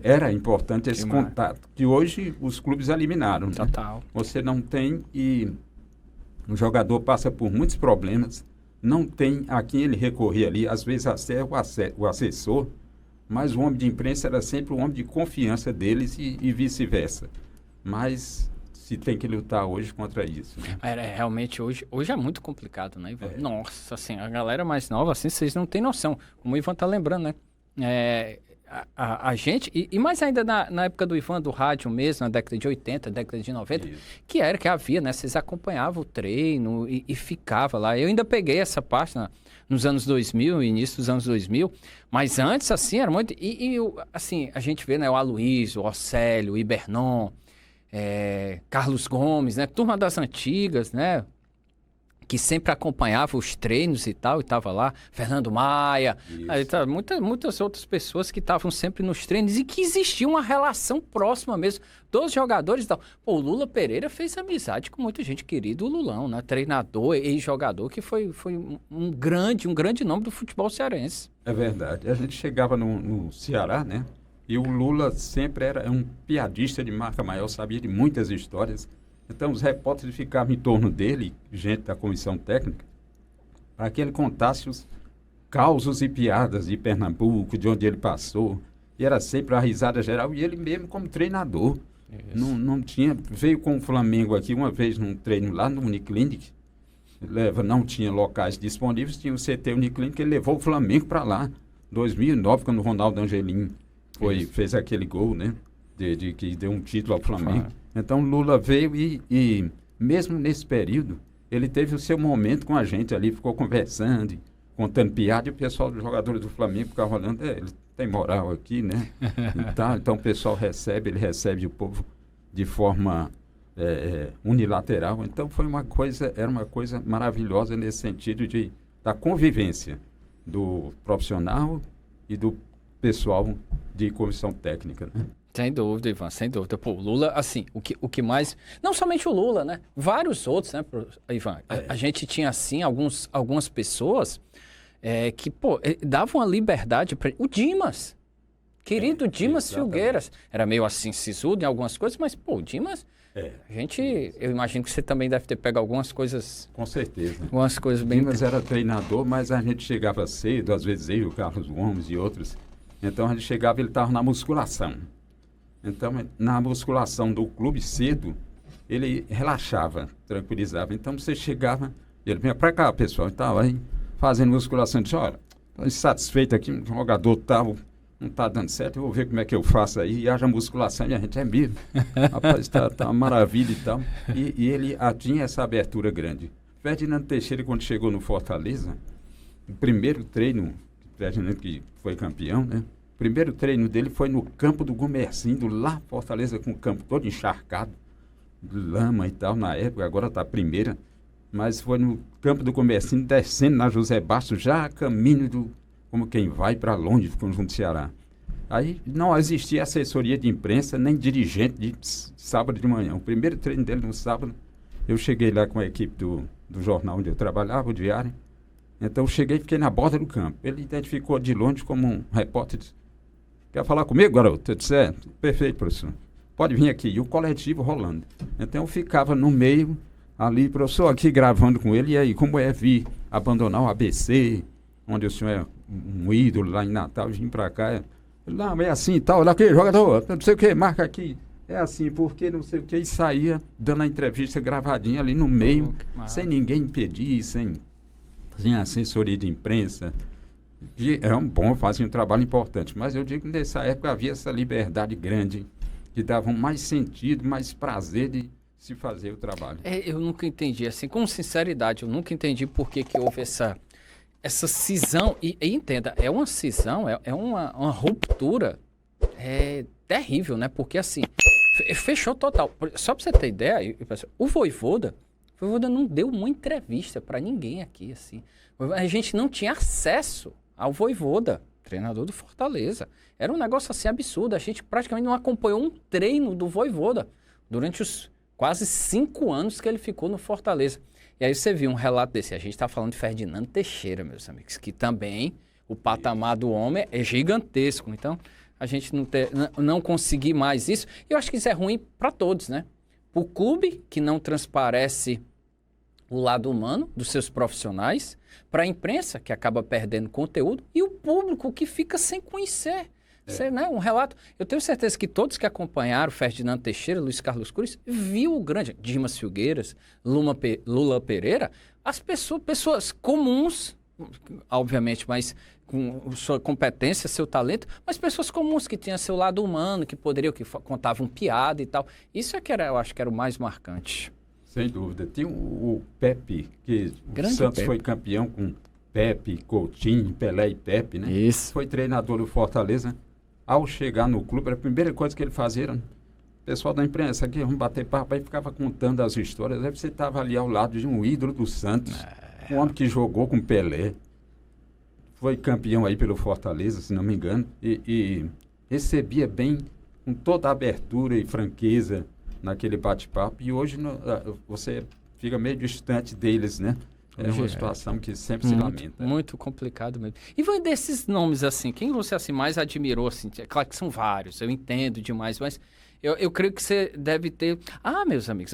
era importante esse contato, que hoje os clubes eliminaram. Total. Né? Você não tem, e o jogador passa por muitos problemas, não tem a quem ele recorrer ali, às vezes até o assessor, mas o homem de imprensa era sempre o homem de confiança deles e vice-versa. Mas se tem que lutar hoje contra isso. Né? Realmente, hoje é muito complicado, né, Ivan? Nossa, assim, a galera mais nova, assim, vocês não têm noção. Como o Ivan tá lembrando, né? A gente, e mais ainda na época do Ivan, do rádio mesmo, na década de 80, década de 90, isso. que havia, né? Vocês acompanhavam o treino e ficava lá. Eu ainda peguei essa parte nos anos 2000, início dos anos 2000, mas antes, assim, era muito... assim, a gente vê, né, o Aloysio, o Océlio, o Ibernon, Carlos Gomes, né? Turma das antigas, né? Que sempre acompanhava os treinos e tal, e estava lá, Fernando Maia, aí tá, muitas outras pessoas que estavam sempre nos treinos e que existia uma relação próxima mesmo dos jogadores e tal. Pô, o Lula Pereira fez amizade com muita gente querida, o Lulão, né? Treinador e jogador que foi um grande nome do futebol cearense. É verdade. A gente chegava no Ceará, né? E o Lula sempre era um piadista de marca maior, sabia de muitas histórias. Então, os repórteres ficavam em torno dele, gente da comissão técnica, para que ele contasse os causos e piadas de Pernambuco, de onde ele passou. E era sempre a risada geral, e ele mesmo como treinador. Não tinha... Veio com o Flamengo aqui uma vez num treino lá no Uniclinic, não tinha locais disponíveis, tinha o CT Uniclinic, ele levou o Flamengo para lá. 2009, quando o Ronaldo Angelim fez aquele gol, né? Que deu um título ao Flamengo. Então, Lula veio e mesmo nesse período, ele teve o seu momento com a gente ali, ficou conversando, contando piada, e o pessoal dos jogadores do Flamengo ficava olhando, ele tem moral aqui, né? Então, o pessoal ele recebe o povo de forma unilateral. Então, era uma coisa maravilhosa nesse sentido da convivência do profissional e do pessoal de comissão técnica, né? Sem dúvida, Ivan, sem dúvida. Pô, o Lula, assim, o que mais... Não somente o Lula, né? Vários outros, né, Ivan? A gente tinha, assim, algumas pessoas que, pô, davam uma liberdade para... O Dimas, querido Dimas Filgueiras. Era meio assim, sisudo em algumas coisas, mas, pô, o Dimas... eu imagino que você também deve ter pego algumas coisas... Com certeza. Algumas coisas bem... Dimas era treinador, mas a gente chegava cedo, às vezes eu, o Carlos Gomes e outros. Então, a gente chegava e ele estava na musculação. Então, na musculação do clube cedo, ele relaxava, tranquilizava. Então, você chegava, ele vinha para cá, pessoal, e estava aí fazendo musculação. Disse, olha, estou insatisfeito aqui, um jogador tal, não está dando certo, eu vou ver como é que eu faço aí. E haja musculação, e a gente é mesmo. Rapaz, está uma maravilha e tal. E ele tinha essa abertura grande. Ferdinando Teixeira, quando chegou no Fortaleza, o primeiro treino, Ferdinando que foi campeão, né? O primeiro treino dele foi no campo do Gumercindo, lá Fortaleza, com o campo todo encharcado, de lama e tal, na época, agora está a primeira, mas foi no campo do Gumercindo, descendo na José Bastos, já a caminho como quem vai para longe do Conjunto Ceará. Aí não existia assessoria de imprensa, nem dirigente de sábado de manhã. O primeiro treino dele no sábado, eu cheguei lá com a equipe do jornal onde eu trabalhava, o Diário. Então eu cheguei e fiquei na borda do campo. Ele identificou de longe como um repórter. Quer falar comigo, garoto? Eu disse, perfeito, professor. Pode vir aqui. E o coletivo rolando. Então eu ficava no meio, ali, professor, aqui gravando com ele. E aí, como vir abandonar o ABC, onde o senhor é um ídolo lá em Natal, vim para cá. Não, é assim e tal. Olha aqui, jogador, não sei o que, marca aqui. É assim, porque não sei o que, e saía dando a entrevista gravadinha ali no meio, sem ninguém impedir, sem assessoria de imprensa. E é fazia um trabalho importante, mas eu digo que nessa época havia essa liberdade grande, que dava mais sentido, mais prazer de se fazer o trabalho. Eu nunca entendi, assim, com sinceridade, eu nunca entendi por que houve essa cisão, e entenda, é uma cisão, é uma ruptura terrível, né? Porque assim, fechou total. Só para você ter ideia, o Vojvoda não deu uma entrevista para ninguém aqui, assim. A gente não tinha acesso ao Vojvoda, treinador do Fortaleza. Era um negócio assim absurdo. A gente praticamente não acompanhou um treino do Vojvoda durante os quase 5 anos que ele ficou no Fortaleza. E aí você viu um relato desse. A gente está falando de Ferdinando Teixeira, meus amigos, que também o patamar do homem é gigantesco. Então, a gente não conseguir mais isso. E eu acho que isso é ruim para todos, né? Para o clube, que não transparece o lado humano dos seus profissionais, para a imprensa, que acaba perdendo conteúdo, e o público, que fica sem conhecer. Né? Um relato. Eu tenho certeza que todos que acompanharam Ferdinando Teixeira, Luiz Carlos Cruz, viu o grande Dimas Filgueiras, Lula Pereira, as pessoas comuns, obviamente, mas com sua competência, seu talento, mas pessoas comuns que tinham seu lado humano, que contavam piada e tal. Isso é que eu acho que era o mais marcante. Sem dúvida. Tinha o Pepe, que grande o Santos Pepe. foi campeão com Pepe, Coutinho, Pelé e Pepe, né? Isso. Foi treinador do Fortaleza. Ao chegar no clube, a primeira coisa que ele fazia era: pessoal da imprensa aqui, vamos bater papo, aí ficava contando as histórias. Aí você estava ali ao lado de um ídolo do Santos, um homem que jogou com Pelé, foi campeão aí pelo Fortaleza, se não me engano, e recebia bem, com toda a abertura e franqueza naquele bate-papo. E hoje você fica meio distante deles, né? É uma situação que sempre se lamenta. Muito complicado mesmo. E vai desses nomes assim, quem você assim mais admirou assim? É claro que são vários, eu entendo demais, mas eu creio que você deve ter... meus amigos,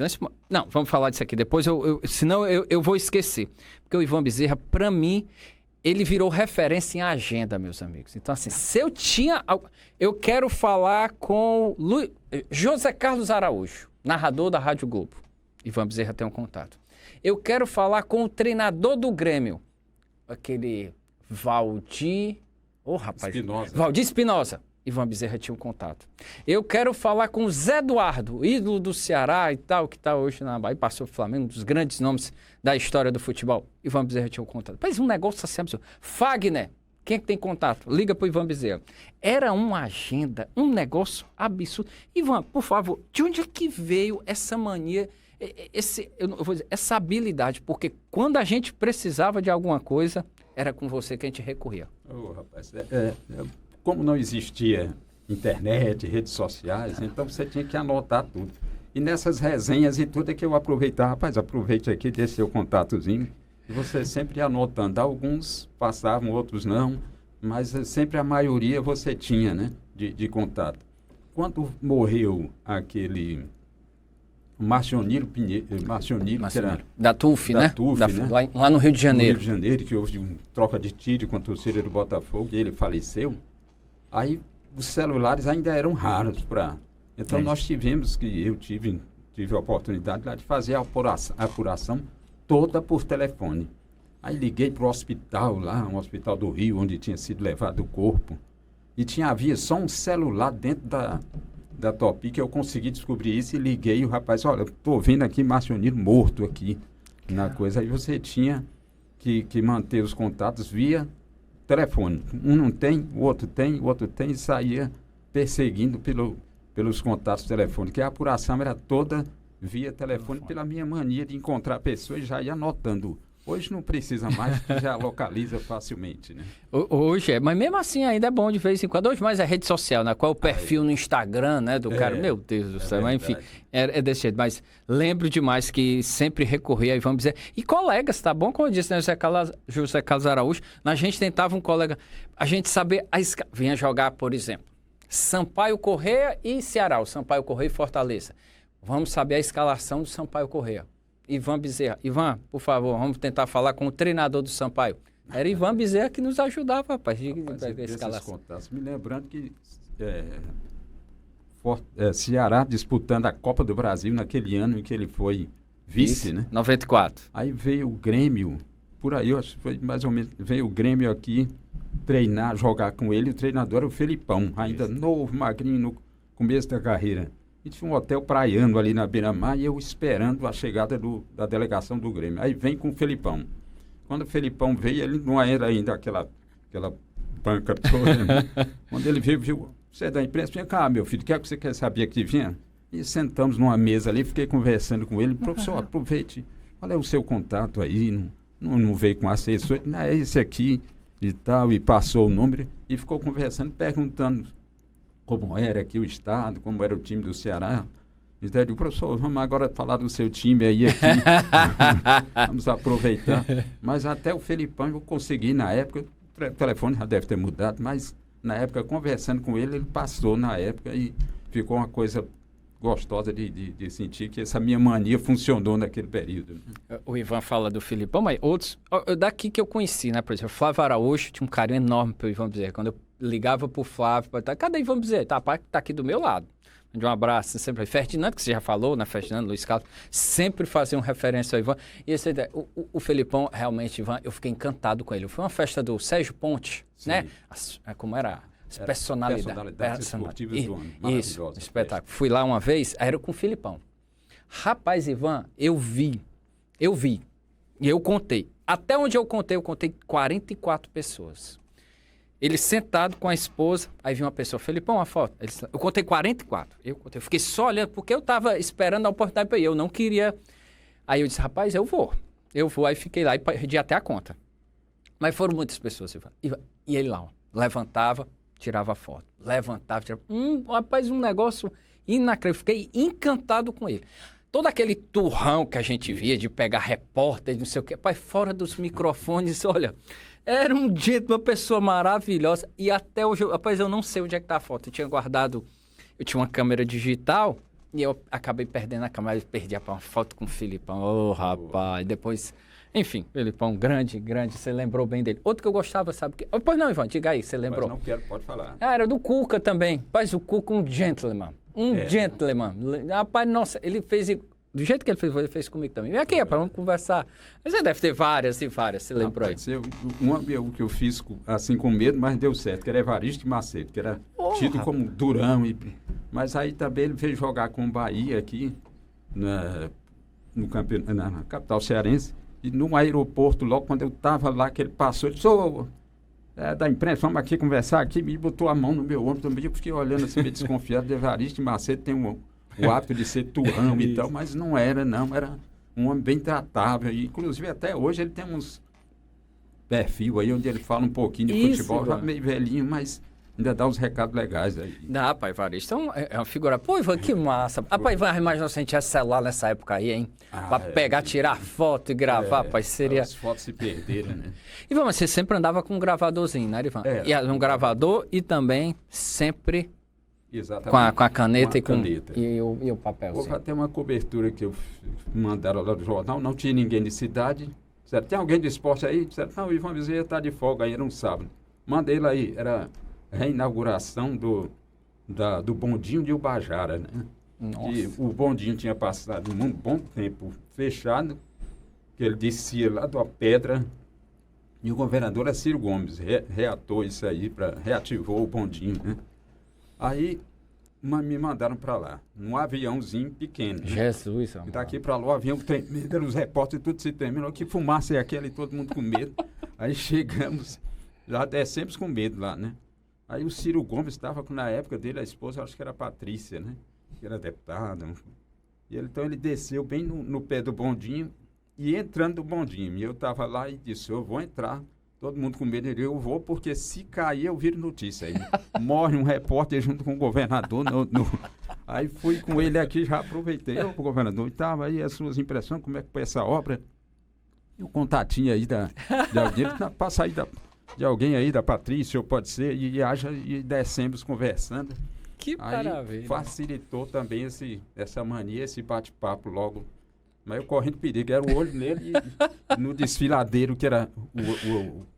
não, vamos falar disso aqui depois, senão eu vou esquecer. Porque o Ivan Bezerra, para mim, ele virou referência em agenda, meus amigos. Então assim, se eu tinha... Eu quero falar com José Carlos Araújo, narrador da Rádio Globo. Ivan Bezerra tem um contato. Eu quero falar com o treinador do Grêmio, aquele Valdir... Valdir Espinosa. Ivan Bezerra tinha um contato. Eu quero falar com o Zé Eduardo, ídolo do Ceará e tal, que está hoje na Bahia, passou o Flamengo, um dos grandes nomes da história do futebol. Ivan Bezerra tinha um contato. Mas um negócio assim absurdo. Fagner, quem é que tem contato? Liga para o Ivan Bezerra. Era uma agenda, um negócio absurdo. Ivan, por favor, de onde é que veio essa mania... eu vou dizer, essa habilidade, porque quando a gente precisava de alguma coisa, era com você que a gente recorria. Rapaz, como não existia internet, redes sociais, então você tinha que anotar tudo. E nessas resenhas e tudo é que eu aproveitava, rapaz, aproveite aqui, dê seu contatozinho, e você sempre ia anotando. Alguns passavam, outros não, mas sempre a maioria você tinha, né, de contato. Quando morreu aquele... Marcionilo Pinheiro, da TUF, né? TUF, né? Lá no Rio de Janeiro. No Rio de Janeiro, que houve uma troca de tiro com a torcida do Botafogo, e ele faleceu. Aí os celulares ainda eram raros para... Então nós eu tive a oportunidade lá de fazer a apuração toda por telefone. Aí liguei para o hospital lá, um hospital do Rio, onde tinha sido levado o corpo. E havia só um celular dentro da Topi, que eu consegui descobrir isso, e liguei, e o rapaz, olha, estou vendo aqui Marcionilo morto aqui na coisa. Aí você tinha que manter os contatos via telefone. Um não tem, o outro tem, e saía perseguindo pelos contatos telefônicos. A apuração era toda via telefone, pela minha mania de encontrar pessoas e já ia anotando. Hoje não precisa mais, porque já localiza facilmente, né? Hoje mas mesmo assim ainda é bom de vez em quando. Hoje mais é rede social, né? Qual é o perfil no Instagram, né, do cara? Meu Deus do céu, mas enfim, é desse jeito. Mas lembro demais que sempre recorria a Ivan Bezerra. E colegas, tá bom? Como eu disse, né, José Carlos Araújo, a gente tentava um colega, a gente saber, vinha jogar, por exemplo, Sampaio Corrêa e Ceará, o Sampaio Corrêa e Fortaleza. Vamos saber a escalação do Sampaio Corrêa. Ivan Bezerra. Ivan, por favor, vamos tentar falar com o treinador do Sampaio. Era Ivan Bezerra que nos ajudava, rapaz, a escalação. Contatos. Me lembrando que Ceará disputando a Copa do Brasil naquele ano em que ele foi vice, né? 94. Aí veio o Grêmio, por aí, eu acho que foi mais ou menos, veio o Grêmio aqui treinar, jogar com ele, o treinador era o Felipão, ainda novo, magrinho, no começo da carreira. E tinha um hotel praiano ali na beira-mar e eu esperando a chegada da delegação do Grêmio. Aí vem com o Felipão. Quando o Felipão veio, ele não era ainda aquela banca toda, né? Quando ele veio, viu, você é da imprensa, vem cá, meu filho, o que é que você quer saber que vinha? E sentamos numa mesa ali, fiquei conversando com ele, professor, aproveite, qual é o seu contato aí? Não veio com assessor, não, é esse aqui e tal, e passou o número, e ficou conversando, perguntando como era aqui o estado, como era o time do Ceará. Então eu digo, professor, vamos agora falar do seu time aí aqui, vamos aproveitar. Mas até o Felipão eu consegui na época, o telefone já deve ter mudado, mas na época, conversando com ele, ele passou na época e ficou uma coisa gostosa de sentir que essa minha mania funcionou naquele período. O Ivan fala do Felipão, mas outros, daqui que eu conheci, né? Por exemplo, Flávio Araújo tinha um carinho enorme pelo Ivan Bezerra. Quando eu ligava pro Flávio, cadê Ivan Bezerra? Tá aqui do meu lado. De um abraço, sempre. Ferdinando, que você já falou, né? Ferdinando, Luiz Carlos, sempre faziam referência ao Ivan. E essa ideia, o Felipão, realmente, Ivan, eu fiquei encantado com ele. Foi uma festa do Sérgio Ponte, sim, né? Como era? Personalidades esportivas do ano. Isso, espetáculo. Fui lá uma vez, era com o Felipão. Rapaz, Ivan, eu vi. E eu contei. Até onde eu contei 44 pessoas. Ele sentado com a esposa, aí vi uma pessoa, Felipão, uma foto. Eu contei 44. Eu fiquei só olhando, porque eu estava esperando a oportunidade para ir. Eu não queria. Aí eu disse, rapaz, eu vou. Aí fiquei lá e perdi até a conta. Mas foram muitas pessoas, Ivan. E ele lá, ó, levantava, tirava foto. Levantava, tirava. Rapaz, um negócio inacreditável. Fiquei encantado com ele. Todo aquele turrão que a gente via de pegar repórter, não sei o quê, rapaz, fora dos microfones, olha, era uma pessoa maravilhosa. E até hoje, rapaz, eu não sei onde é que tá a foto. Eu tinha guardado, eu tinha uma câmera digital e eu acabei perdendo a câmera. Eu perdi uma foto com o Felipão. Ô, rapaz, depois... Enfim, Felipão, grande, você lembrou bem dele. Outro que eu gostava, sabe? Pois não, Ivan, diga aí, você lembrou. Mas não quero, pode falar. Era do Cuca também. Rapaz, o Cuca, um gentleman. Gentleman. Rapaz, nossa, ele fez... Do jeito que ele fez comigo também. Vem aqui, rapaz, vamos conversar. Mas você deve ter várias e várias, você lembrou aí. Uma que eu fiz assim com medo, mas deu certo, que era Evaristo Macedo, que era tido como durão. Mas aí também ele veio jogar com o Bahia aqui, na capital cearense. E no aeroporto, logo quando eu estava lá, que ele passou, ele disse, da imprensa, vamos aqui conversar aqui, me botou a mão no meu ombro também, eu fiquei olhando assim, meio desconfiado, de Evaristo Macedo tem o hábito de ser turrão e tal, mas não era, era um homem bem tratável, e inclusive até hoje ele tem uns perfil aí, onde ele fala um pouquinho de futebol, já meio velhinho, mas... Ainda dá uns recados legais aí. Dá, pai, Evaristo. Então, é uma figura... Pô, Ivan, que massa. Rapaz, Ivan, imagina se a gente tivesse celular nessa época aí, hein? Pra pegar, tirar foto e gravar, pai, seria... As fotos se perderam, né? Ivan, mas você sempre andava com um gravadorzinho, né, Ivan? Um gravador e também sempre... Exatamente. Com a caneta caneta. E o papelzinho. Houve até uma cobertura que eu mandaram lá do jornal, não tinha ninguém de cidade. Certo? Tem alguém de esporte aí? Certo? Não, o Ivan Bezerra está de folga aí, era um sábado. Mandei lá aí, era... reinauguração do bondinho de Ubajara, né? Nossa. E o bondinho tinha passado um bom tempo fechado, que ele descia lá da pedra, e o governador Ciro Gomes reatou isso aí, reativou o bondinho, né? Aí me mandaram para lá, num aviãozinho pequeno. Né? Jesus, amor. E daqui para lá o avião tremendo, os repórteres tudo se terminou, que fumaça é aquela e todo mundo com medo. Aí chegamos, já descemos com medo lá, né? Aí o Ciro Gomes estava, na época dele, a esposa, acho que era a Patrícia, né? Que era deputada. E então ele desceu bem no pé do bondinho e entrando do bondinho. E eu estava lá e disse, eu vou entrar. Todo mundo com medo. Eu vou, porque se cair, eu viro notícia. Aí morre um repórter junto com o governador. Aí fui com ele aqui, já aproveitei. Eu, o governador, estava aí as suas impressões, como é que foi essa obra? E o contatinho aí de alguém, passa aí de alguém aí, da Patrícia, ou pode ser, e descemos conversando. Que maravilha. Facilitou também essa mania, esse bate-papo logo. Mas eu correndo perigo, era o olho nele e no desfiladeiro, que era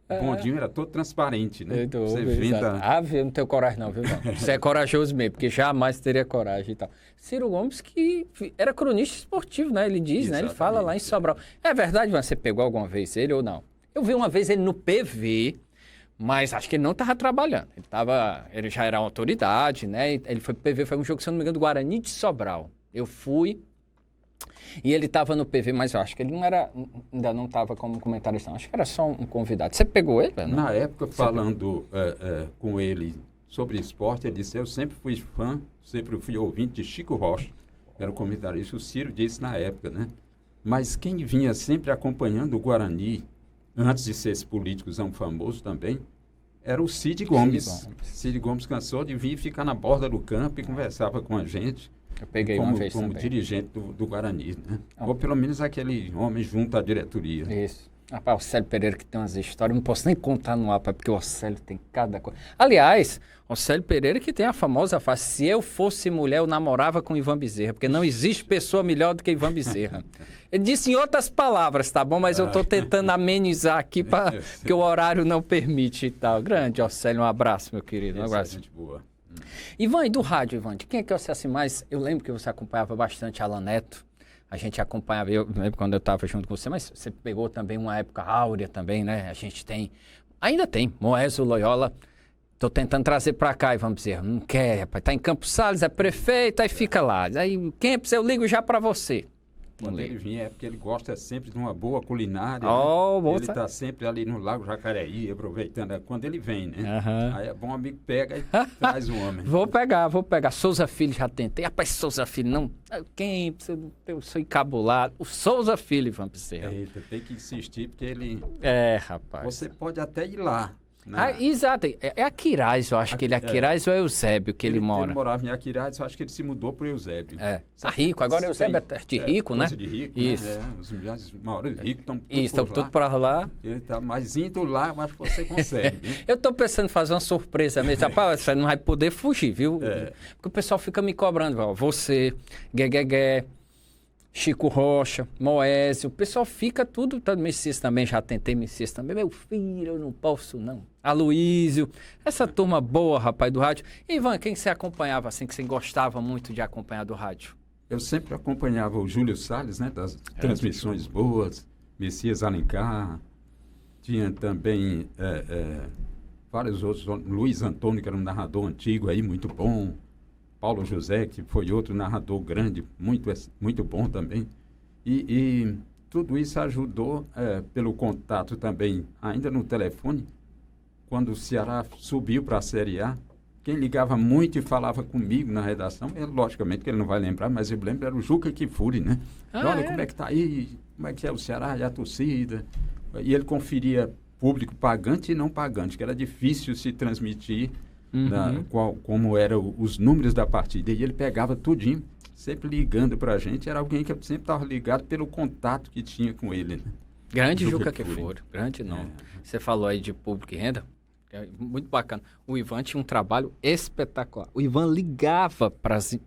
O bondinho era todo transparente, né? Você eu não tenho coragem não, viu? Você é corajoso mesmo, porque jamais teria coragem e tal. Ciro Gomes, que era cronista esportivo, né? Ele diz, né? Ele fala lá em Sobral. É verdade, você pegou alguma vez ele ou não? Eu vi uma vez ele no PV, mas acho que ele não estava trabalhando. Ele já era autoridade, né? Ele foi pro PV, foi um jogo, se eu não me engano, do Guarani de Sobral. Eu fui... E ele estava no PV, mas eu acho que ele ainda não estava como comentarista, não. Acho que era só um convidado. Você pegou ele? Não? Na época, falando com ele sobre esporte, ele disse, eu sempre fui fã, sempre fui ouvinte de Chico Rocha, era o comentarista. O Ciro disse na época, né? Mas quem vinha sempre acompanhando o Guarani, antes de ser esse políticozão famoso também, era o Cid Gomes. Cid Gomes cansou de vir ficar na borda do campo e conversava com a gente. Eu peguei uma vez como dirigente do Guarani, né? Ou pelo menos aquele homem junto à diretoria. Isso. Rapaz, o Célio Pereira que tem umas histórias, não posso nem contar no ar, porque o Célio tem cada coisa. Aliás, o Célio Pereira que tem a famosa frase, se eu fosse mulher, eu namorava com Ivan Bezerra, porque não existe pessoa melhor do que Ivan Bezerra. Ele disse em outras palavras, tá bom? Mas eu estou tentando amenizar aqui, porque o horário não permite e tal. Grande, ó, Célio, um abraço, meu querido. Um abraço. Gente boa. Ivan, e do rádio, Ivan, de quem é que você assim mais? Eu lembro que você acompanhava bastante Alan Neto, a gente acompanhava, eu lembro quando eu estava junto com você, mas você pegou também uma época áurea também, né? A gente ainda tem, Moésio Loyola, tô tentando trazer para cá, Ivan Bezerra, não quer, rapaz, tá em Campos Sales, é prefeito, aí fica lá, aí Kempis, eu ligo já para você. Quando ele vinha, é porque ele gosta sempre de uma boa culinária. Ele está sempre ali no Lago Jacareí, aproveitando. Quando ele vem, né? Aí é bom amigo pega e traz o homem. Vou pegar. Souza Filho já tentei. Rapaz, Souza Filho, não. Quem? Eu sou encabulado. O Souza Filho, Ivan Bezerra. Eita, tem que insistir, porque ele... rapaz. Você pode até ir lá. Exato. É Aquiraz, eu acho que ele é Aquiraz ou é Eusébio que ele mora. Ele morava em Aquiraz, eu acho que ele se mudou para o Eusébio. Tá rico, agora Eusébio é de rico, né? De rico, isso. Né? Os milhares maiores ricos estão tudo para lá. Ele tá, mas indo lá, eu acho que você consegue. Eu tô pensando em fazer uma surpresa mesmo. Rapaz, você não vai poder fugir, viu? Porque o pessoal fica me cobrando, ó, você, Gueguegué, Chico Rocha, Moésio, o pessoal fica tudo, Messias também, já tentei Messias também, meu filho, eu não posso não. Aloísio, essa turma boa, rapaz, do rádio. E, Ivan, quem você acompanhava assim, que você gostava muito de acompanhar do rádio? Eu sempre acompanhava o Júlio Salles, né, das transmissões boas, Messias Alencar, tinha também vários outros, Luiz Antônio, que era um narrador antigo aí, muito bom, Paulo José, que foi outro narrador grande, muito bom também. E tudo isso ajudou pelo contato também, ainda no telefone, quando o Ceará subiu para a Série A. Quem ligava muito e falava comigo na redação, logicamente que ele não vai lembrar, mas eu lembro, era o Juca Kfouri, né? Olha, como é que tá aí, como é que é o Ceará e a torcida. E ele conferia público pagante e não pagante, que era difícil se transmitir como eram os números da partida. E ele pegava tudinho, sempre ligando para a gente. Era alguém que eu sempre estava ligado pelo contato que tinha com ele. Né? Grande Juca Kfouri, grande nome. Você falou aí de público e renda, muito bacana. O Ivan tinha um trabalho espetacular. O Ivan ligava para as...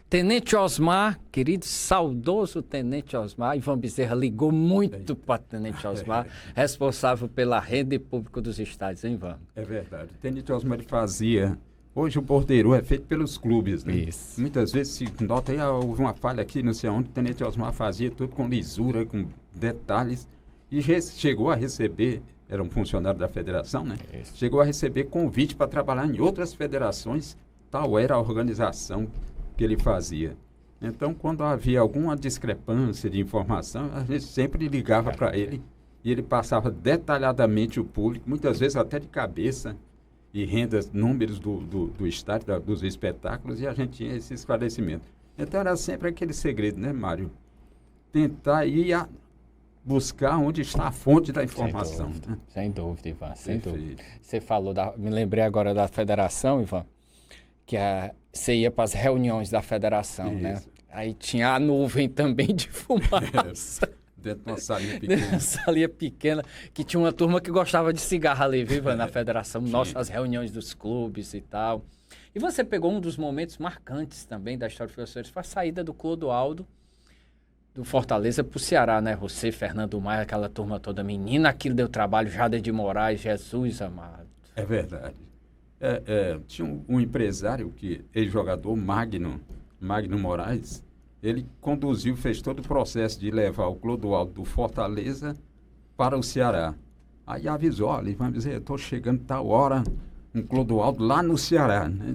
Tenente Osmar, querido, saudoso Tenente Osmar, Ivan Bezerra ligou muito para Tenente Osmar, responsável pela rede pública dos estádios, hein, Ivan? É verdade. Tenente Osmar ele fazia... Hoje o bordeiro é feito pelos clubes, né? Isso. Muitas vezes se nota aí, houve uma falha aqui, não sei onde, o Tenente Osmar fazia tudo com lisura, com detalhes, e chegou a receber, era um funcionário da federação, né? Isso. Chegou a receber convite para trabalhar em outras federações, tal era a organização que ele fazia. Então, quando havia alguma discrepância de informação, a gente sempre ligava para ele e ele passava detalhadamente o público, muitas vezes até de cabeça, e rendas, números do estádio, dos espetáculos, e a gente tinha esse esclarecimento. Então, era sempre aquele segredo, né, Mário? Tentar ir buscar onde está a fonte da informação. Sem dúvida, Ivan, sem dúvida. Você falou, me lembrei agora da federação, Ivan, que você ia para as reuniões da federação, isso, né? Aí tinha a nuvem também de fumaça. Dentro de uma salinha pequena. Dentro de uma salinha pequena, que tinha uma turma que gostava de cigarro ali, viva na federação. Nossa, as reuniões dos clubes e tal. E você pegou um dos momentos marcantes também da história dos professores, foi a saída do Clodoaldo do Fortaleza pro Ceará, né? Você, Fernando Maia, aquela turma toda. Menina, aquilo deu trabalho. Jader de Moraes, Jesus amado. É verdade. Tinha um empresário, ex-jogador, Magno Moraes, ele conduziu, fez todo o processo de levar o Clodoaldo do Fortaleza para o Ceará. Aí avisou, olha, vamos dizer, eu estou chegando tal hora, um Clodoaldo lá no Ceará, né?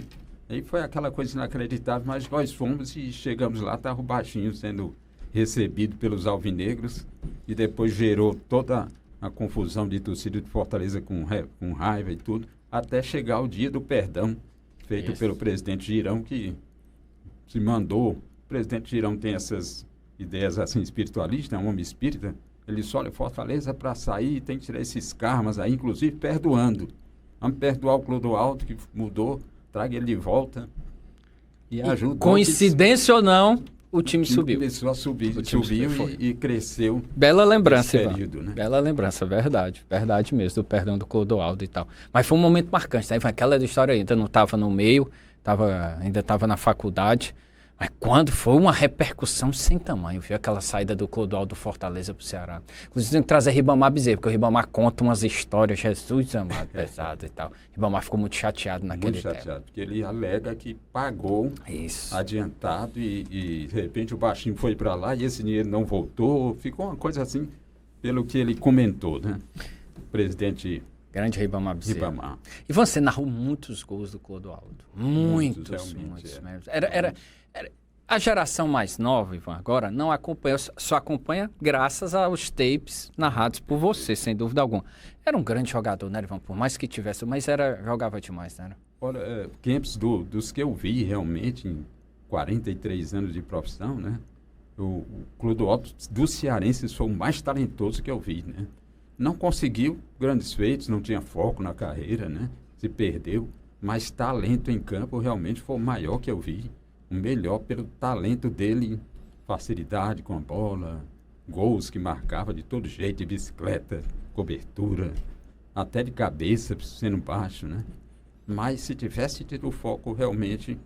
Aí foi aquela coisa inacreditável, mas nós fomos e chegamos lá, estava o baixinho sendo recebido pelos alvinegros e depois gerou toda a confusão de torcida de Fortaleza com raiva e tudo, até chegar o dia do perdão, feito pelo presidente Girão, que se mandou. O presidente Girão tem essas ideias assim espiritualistas, é um homem espírita. Ele disse, olha, Fortaleza para sair tem que tirar esses karmas aí, inclusive perdoando. Vamos perdoar o Clodoaldo, que mudou, traga ele de volta. E ajudou. Coincidência ou não, o time subiu. Começou a subir, subiu e cresceu. Bela lembrança, período, né? Bela lembrança, verdade mesmo, do perdão do Clodoaldo e tal. Mas foi um momento marcante, né? Aquela história ainda não estava no meio, ainda estava na faculdade, mas quando foi uma repercussão sem tamanho, viu? Aquela saída do Clodoaldo do Fortaleza pro Ceará. Inclusive tem que trazer Ribamar Bezerra, porque o Ribamar conta umas histórias, Jesus amado, pesado e tal. Ribamar ficou muito chateado naquele tempo. Muito chateado, porque ele alega que pagou adiantado e de repente o baixinho foi para lá e esse dinheiro não voltou. Ficou uma coisa assim, pelo que ele comentou, né? O presidente... Grande Ribamar Bezerra. E você narrou muitos gols do Clodoaldo. Muitos mesmo. Era a geração mais nova, Ivan, agora não acompanha, só acompanha graças aos tapes narrados por você, sem dúvida alguma. Era um grande jogador, né, Ivan? Por mais que tivesse, mas jogava demais, né? Olha, Kempis, dos que eu vi realmente em 43 anos de profissão, né? O Clodoaldo dos cearenses foi o mais talentoso que eu vi, né? Não conseguiu grandes feitos, não tinha foco na carreira, né? Se perdeu, mas talento em campo realmente foi o maior que eu vi. O melhor pelo talento dele, facilidade com a bola, gols que marcava de todo jeito, de bicicleta, cobertura, até de cabeça, sendo baixo, né? Mas se tivesse tido foco realmente,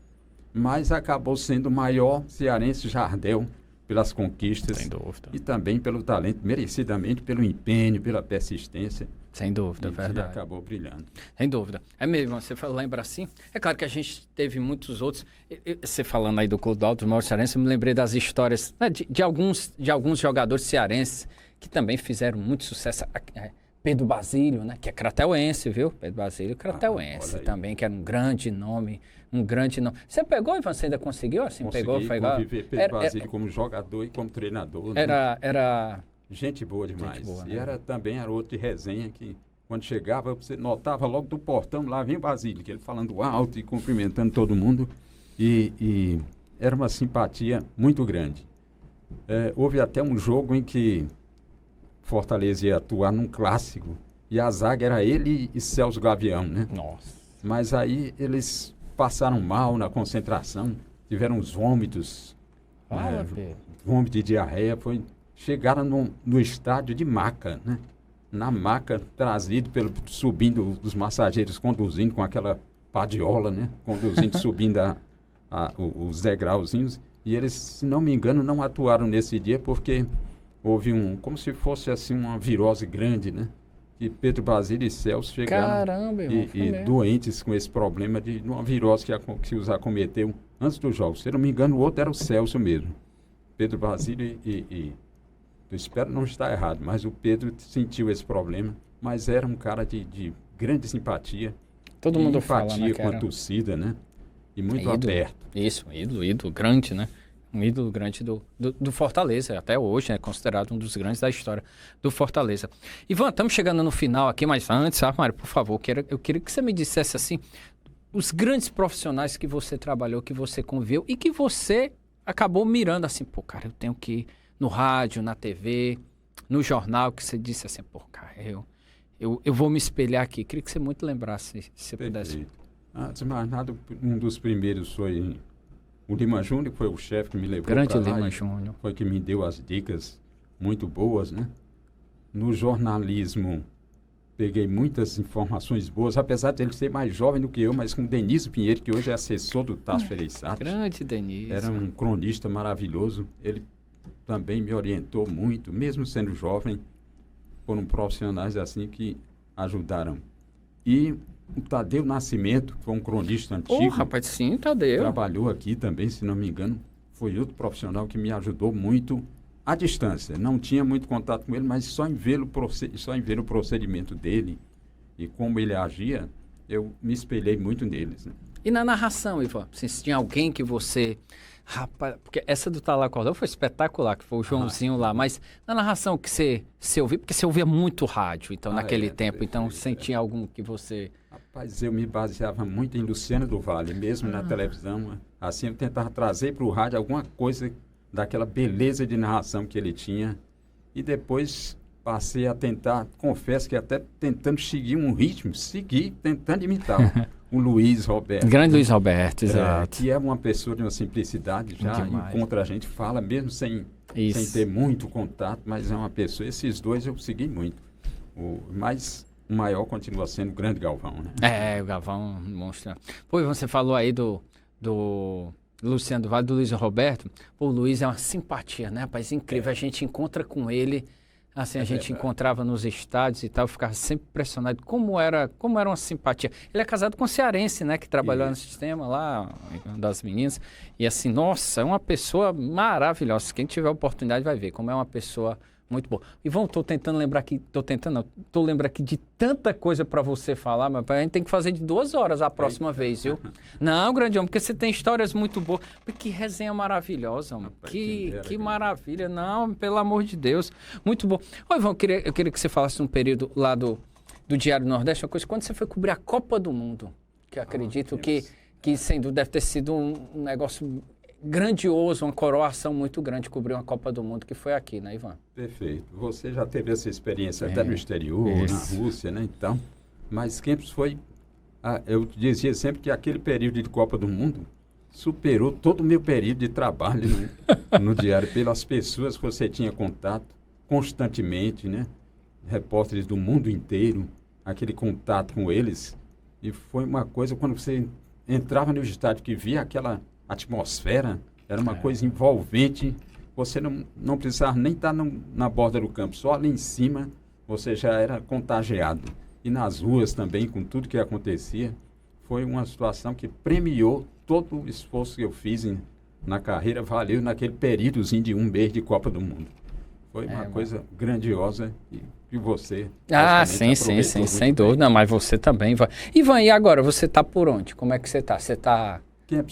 mas acabou sendo o maior cearense Jardel, pelas conquistas. Sem dúvida. E também pelo talento, merecidamente pelo empenho, pela persistência. Sem dúvida, verdade. Acabou brilhando. Sem dúvida. É mesmo, você lembra assim? É claro que a gente teve muitos outros. Você falando aí do Clodoaldo, do maior cearense, eu me lembrei das histórias, né, de alguns jogadores cearenses que também fizeram muito sucesso. Pedro Basílio, né, que é crateuense, viu? Pedro Basílio, crateuense também, que era um grande nome. Você pegou, Ivan? Você ainda conseguiu? Assim, consegui conviver Pedro Basílio como jogador e como treinador. Né? Era... Gente boa demais. Gente boa, né? E também era outro de resenha que, quando chegava, você notava logo do portão, lá vem o Basílio, que ele falando alto e cumprimentando todo mundo. E era uma simpatia muito grande. Houve até um jogo em que Fortaleza ia atuar num clássico, e a zaga era ele e Celso Gavião, né? Nossa. Mas aí eles passaram mal na concentração, tiveram uns vômitos, vômito de diarreia, chegaram no estádio de maca, né? Na maca, trazido subindo os massageiros, conduzindo com aquela padiola, né? Conduzindo, subindo os degrauzinhos, e eles, se não me engano, não atuaram nesse dia porque houve como se fosse assim uma virose grande, né? E Pedro Basílio e Celso chegaram doentes com esse problema de uma virose que os acometeu antes dos jogos. Se não me engano, o outro era o Celso mesmo. Pedro Basílio eu espero não estar errado, mas o Pedro sentiu esse problema, mas era um cara de grande simpatia. Todo mundo fala, né, com a torcida, né? E muito aberto. Isso, ídolo grande, né? Um ídolo grande do Fortaleza, até hoje, é considerado um dos grandes da história do Fortaleza. Ivan, estamos chegando no final aqui, mas antes, Mário, por favor, eu queria que você me dissesse assim, os grandes profissionais que você trabalhou, que você conviveu e que você acabou mirando assim, pô, cara, eu tenho que ir no rádio, na TV, no jornal, que você disse assim, pô, cara, eu vou me espelhar aqui. Queria que você muito lembrasse, se você pudesse. Antes de mais nada, um dos primeiros foi o Lima Júnior, que foi o chefe que me levou para lá. Lima Júnior. Foi que me deu as dicas muito boas, né? No jornalismo, peguei muitas informações boas, apesar de ele ser mais jovem do que eu, mas com Denise Pinheiro, que hoje é assessor do Tasso Fereissati. Grande Denise. Era um cronista maravilhoso. Ele também me orientou muito, mesmo sendo jovem, foram profissionais assim que ajudaram. E o Tadeu Nascimento, que foi um cronista antigo. Rapaz, sim, Tadeu. Trabalhou aqui também, se não me engano. Foi outro profissional que me ajudou muito à distância. Não tinha muito contato com ele, mas só em ver o procedimento dele e como ele agia, eu me espelhei muito neles. Né? E na narração, Ivan? Se tinha alguém que você... Rapaz, porque essa do Talá Cordão foi espetacular, que foi o Joãozinho lá. Mas na narração que você ouvia, porque você ouvia muito rádio, então, naquele tempo. Então, sentia algum que você... Rapaz, eu me baseava muito em Luciano do Vale, mesmo na televisão. Assim, eu tentava trazer para o rádio alguma coisa daquela beleza de narração que ele tinha. E depois passei a tentar, confesso que até tentando seguir um ritmo, tentando imitar o Luiz Roberto. Grande Luiz Roberto, exato. Que é uma pessoa de uma simplicidade, já encontra a gente, fala mesmo sem ter muito contato, mas é uma pessoa, esses dois eu segui muito. Mas o maior continua sendo o grande Galvão, né? O Galvão mostra. Pô, você falou aí do Luciano do Vale, do Luiz Roberto. Pô, o Luiz é uma simpatia, né, rapaz? Incrível. A gente encontra com ele, assim, a gente encontrava nos estádios e tal, eu ficava sempre impressionado como era uma simpatia. Ele é casado com um cearense, né, que trabalhou no sistema lá, das meninas. E assim, nossa, é uma pessoa maravilhosa. Quem tiver oportunidade vai ver como é uma pessoa muito boa. Ivan, tô lembrando aqui de tanta coisa para você falar, mas a gente tem que fazer de 2 horas a próxima vez, viu? Não, grande homem, porque você tem histórias muito boas. Que resenha maravilhosa, homem. Que maravilha. Não, pelo amor de Deus. Muito bom. Ô, Ivan, eu queria que você falasse um período lá do Diário do Nordeste, uma coisa, quando você foi cobrir a Copa do Mundo, que eu acredito que sem dúvida deve ter sido um negócio grandioso, uma coroação muito grande, cobrir uma Copa do Mundo, que foi aqui, né, Ivan? Perfeito. Você já teve essa experiência até no exterior, na Rússia, né, então, mas sempre foi, eu dizia sempre que aquele período de Copa do Mundo superou todo o meu período de trabalho, né, no diário, pelas pessoas que você tinha contato constantemente, né, repórteres do mundo inteiro, aquele contato com eles, e foi uma coisa, quando você entrava no estádio, que via aquela atmosfera, era uma coisa envolvente, você não precisava nem estar na borda do campo, só ali em cima você já era contagiado. E nas ruas também, com tudo que acontecia, foi uma situação que premiou todo o esforço que eu fiz na carreira, valeu naquele períodozinho de 1 mês de Copa do Mundo. Foi uma coisa grandiosa e você... sim, sem dúvida, mas você também vai. Ivan, e agora, você está por onde? Como é que você está? Você está...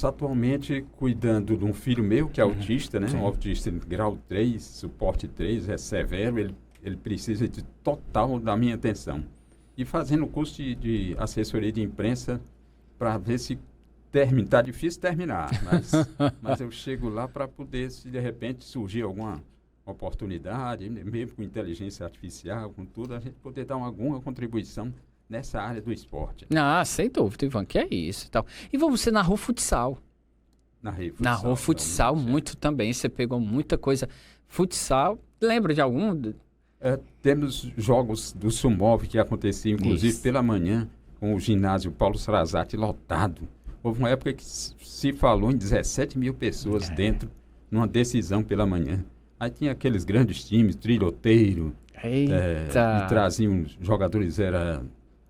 Atualmente cuidando de um filho meu que é autista, né? Um autista de grau 3, suporte 3, é severo, ele precisa de total da minha atenção. E fazendo o curso de assessoria de imprensa para ver se está difícil terminar, mas eu chego lá para poder, se de repente surgir alguma oportunidade, mesmo com inteligência artificial, com tudo, a gente poder dar alguma contribuição nessa área do esporte. Sem dúvida, Ivan, que é isso e tal. Ivan, você narrou futsal. Narrou futsal muito também, você pegou muita coisa. Futsal, lembra de algum? Temos jogos do Sumov que aconteciam, inclusive, pela manhã, com o ginásio Paulo Sarazate lotado. Houve uma época que se falou em 17 mil pessoas dentro, numa decisão pela manhã. Aí tinha aqueles grandes times, Trilhoteiro, e traziam jogadores,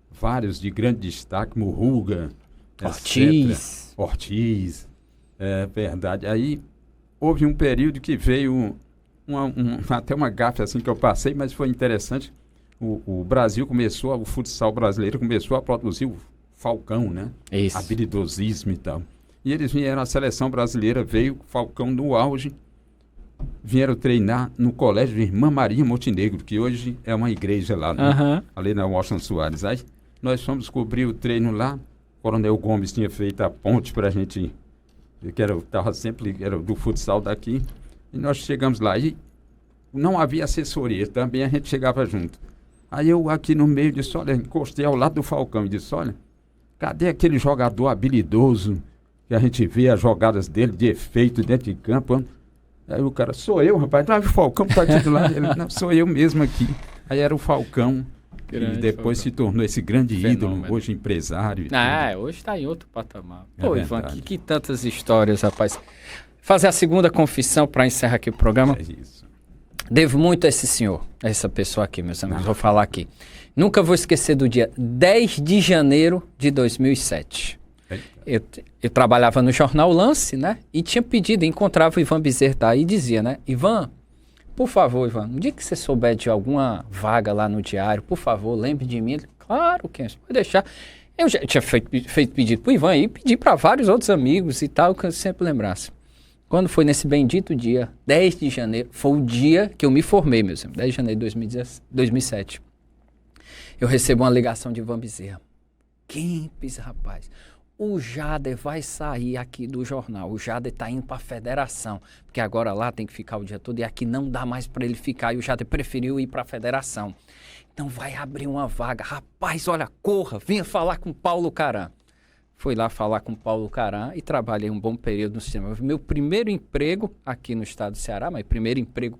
vários de grande destaque, Murruga, Ortiz, verdade. Aí houve um período que veio até uma gafe assim que eu passei, mas foi interessante. O Brasil o futsal brasileiro começou a produzir o Falcão, né? Isso. Habilidosismo e tal. E eles vieram, a seleção brasileira veio, o Falcão no auge, vieram treinar no colégio de Irmã Maria Montenegro, que hoje é uma igreja lá, né? Ali na Washington Soares. Aí nós fomos cobrir o treino lá, o Coronel Gomes tinha feito a ponte para a gente, era do futsal daqui, e nós chegamos lá, e não havia assessoria, também a gente chegava junto. Aí eu aqui no meio disse, olha, encostei ao lado do Falcão e disse, olha, cadê aquele jogador habilidoso, que a gente vê as jogadas dele de efeito dentro de campo? Aí o cara, sou eu, rapaz, o Falcão está aqui lá. Ele, não, sou eu mesmo aqui. Aí era o Falcão, que depois se tornou esse grande ídolo, hoje empresário. Hoje está em outro patamar. Pô, Ivan, que tantas histórias, rapaz. Fazer a segunda confissão para encerrar aqui o programa. É isso. Devo muito a esse senhor, a essa pessoa aqui, meus amigos. Vou falar aqui. Nunca vou esquecer do dia 10 de janeiro de 2007. Eu trabalhava no jornal Lance, né? E tinha pedido, encontrava o Ivan Bezerra tá, e dizia, né? Ivan, por favor, Ivan, um dia que você souber de alguma vaga lá no diário, por favor, lembre de mim. Claro que pode deixar. Eu já tinha feito pedido pro Ivan e pedi para vários outros amigos e tal, que eu sempre lembrasse. Quando foi nesse bendito dia, 10 de janeiro, foi o dia que eu me formei, meus amigos, 10 de janeiro de 2007. Eu recebo uma ligação de Ivan Bezerra. Kempis, rapaz, o Jader vai sair aqui do jornal, o Jader tá indo para a federação, porque agora lá tem que ficar o dia todo e aqui não dá mais para ele ficar, e o Jader preferiu ir para a federação. Então vai abrir uma vaga. Rapaz, olha, corra, venha falar com Paulo Caran. Fui lá falar com Paulo Caran e trabalhei um bom período no sistema. Meu primeiro emprego aqui no estado do Ceará, mas primeiro emprego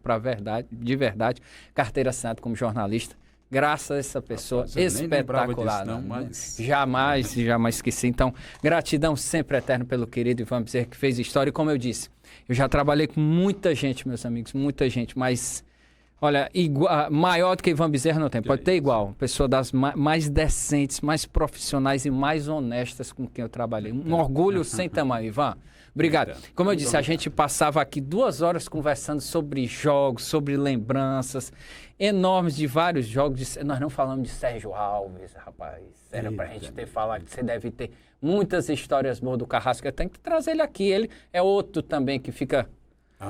de verdade, carteira assinada como jornalista. Graças a essa pessoa espetacular. Disso, não, mas... Jamais esqueci. Então, gratidão sempre eterna pelo querido Ivan Bezerra, que fez história. E como eu disse, eu já trabalhei com muita gente, meus amigos, muita gente, mas... Olha, maior do que Ivan Bezerra não tem, pode ter igual. Pessoa das mais decentes, mais profissionais e mais honestas com quem eu trabalhei. Um orgulho sem tamanho, Ivan. Obrigado. Como eu disse, a gente passava aqui 2 horas conversando sobre jogos, sobre lembranças enormes de vários jogos. Nós não falamos de Sérgio Alves, rapaz. Era pra gente ter falado que você deve ter muitas histórias boas do Carrasco. Eu tenho que trazer ele aqui. Ele é outro também que fica...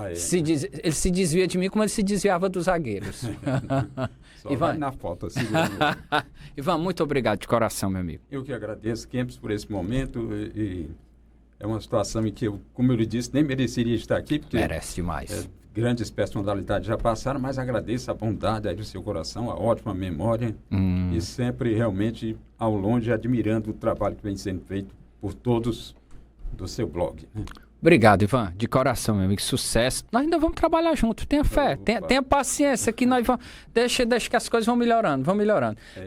Ele se desvia de mim como ele se desviava dos zagueiros. Só Ivan, vai na foto, assim. Ivan, muito obrigado de coração, meu amigo. Eu que agradeço, Kempis, por esse momento. E é uma situação em que eu, como eu lhe disse, nem mereceria estar aqui. Porque merece demais. Grandes personalidades já passaram, mas agradeço a bondade aí do seu coração, a ótima memória. E sempre realmente ao longe admirando o trabalho que vem sendo feito por todos do seu blog, né? Obrigado, Ivan, de coração, meu amigo, sucesso. Nós ainda vamos trabalhar junto, tenha fé, tenha paciência que nós vamos... Deixa que as coisas vão melhorando.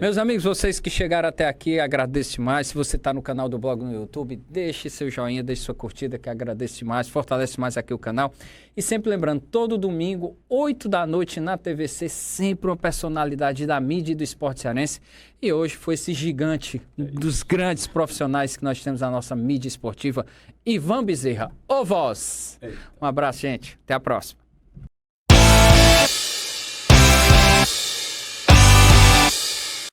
Meus amigos, vocês que chegaram até aqui, agradeço demais. Se você está no canal do blog no YouTube, deixe seu joinha, deixe sua curtida, que agradeço demais, fortalece mais aqui o canal. E sempre lembrando, todo domingo, 8 da noite na TVC, sempre uma personalidade da mídia e do esporte cearense. E hoje foi esse gigante dos grandes profissionais que nós temos na nossa mídia esportiva, Ivan Bezerra, o Voz. Um abraço, gente. Até a próxima.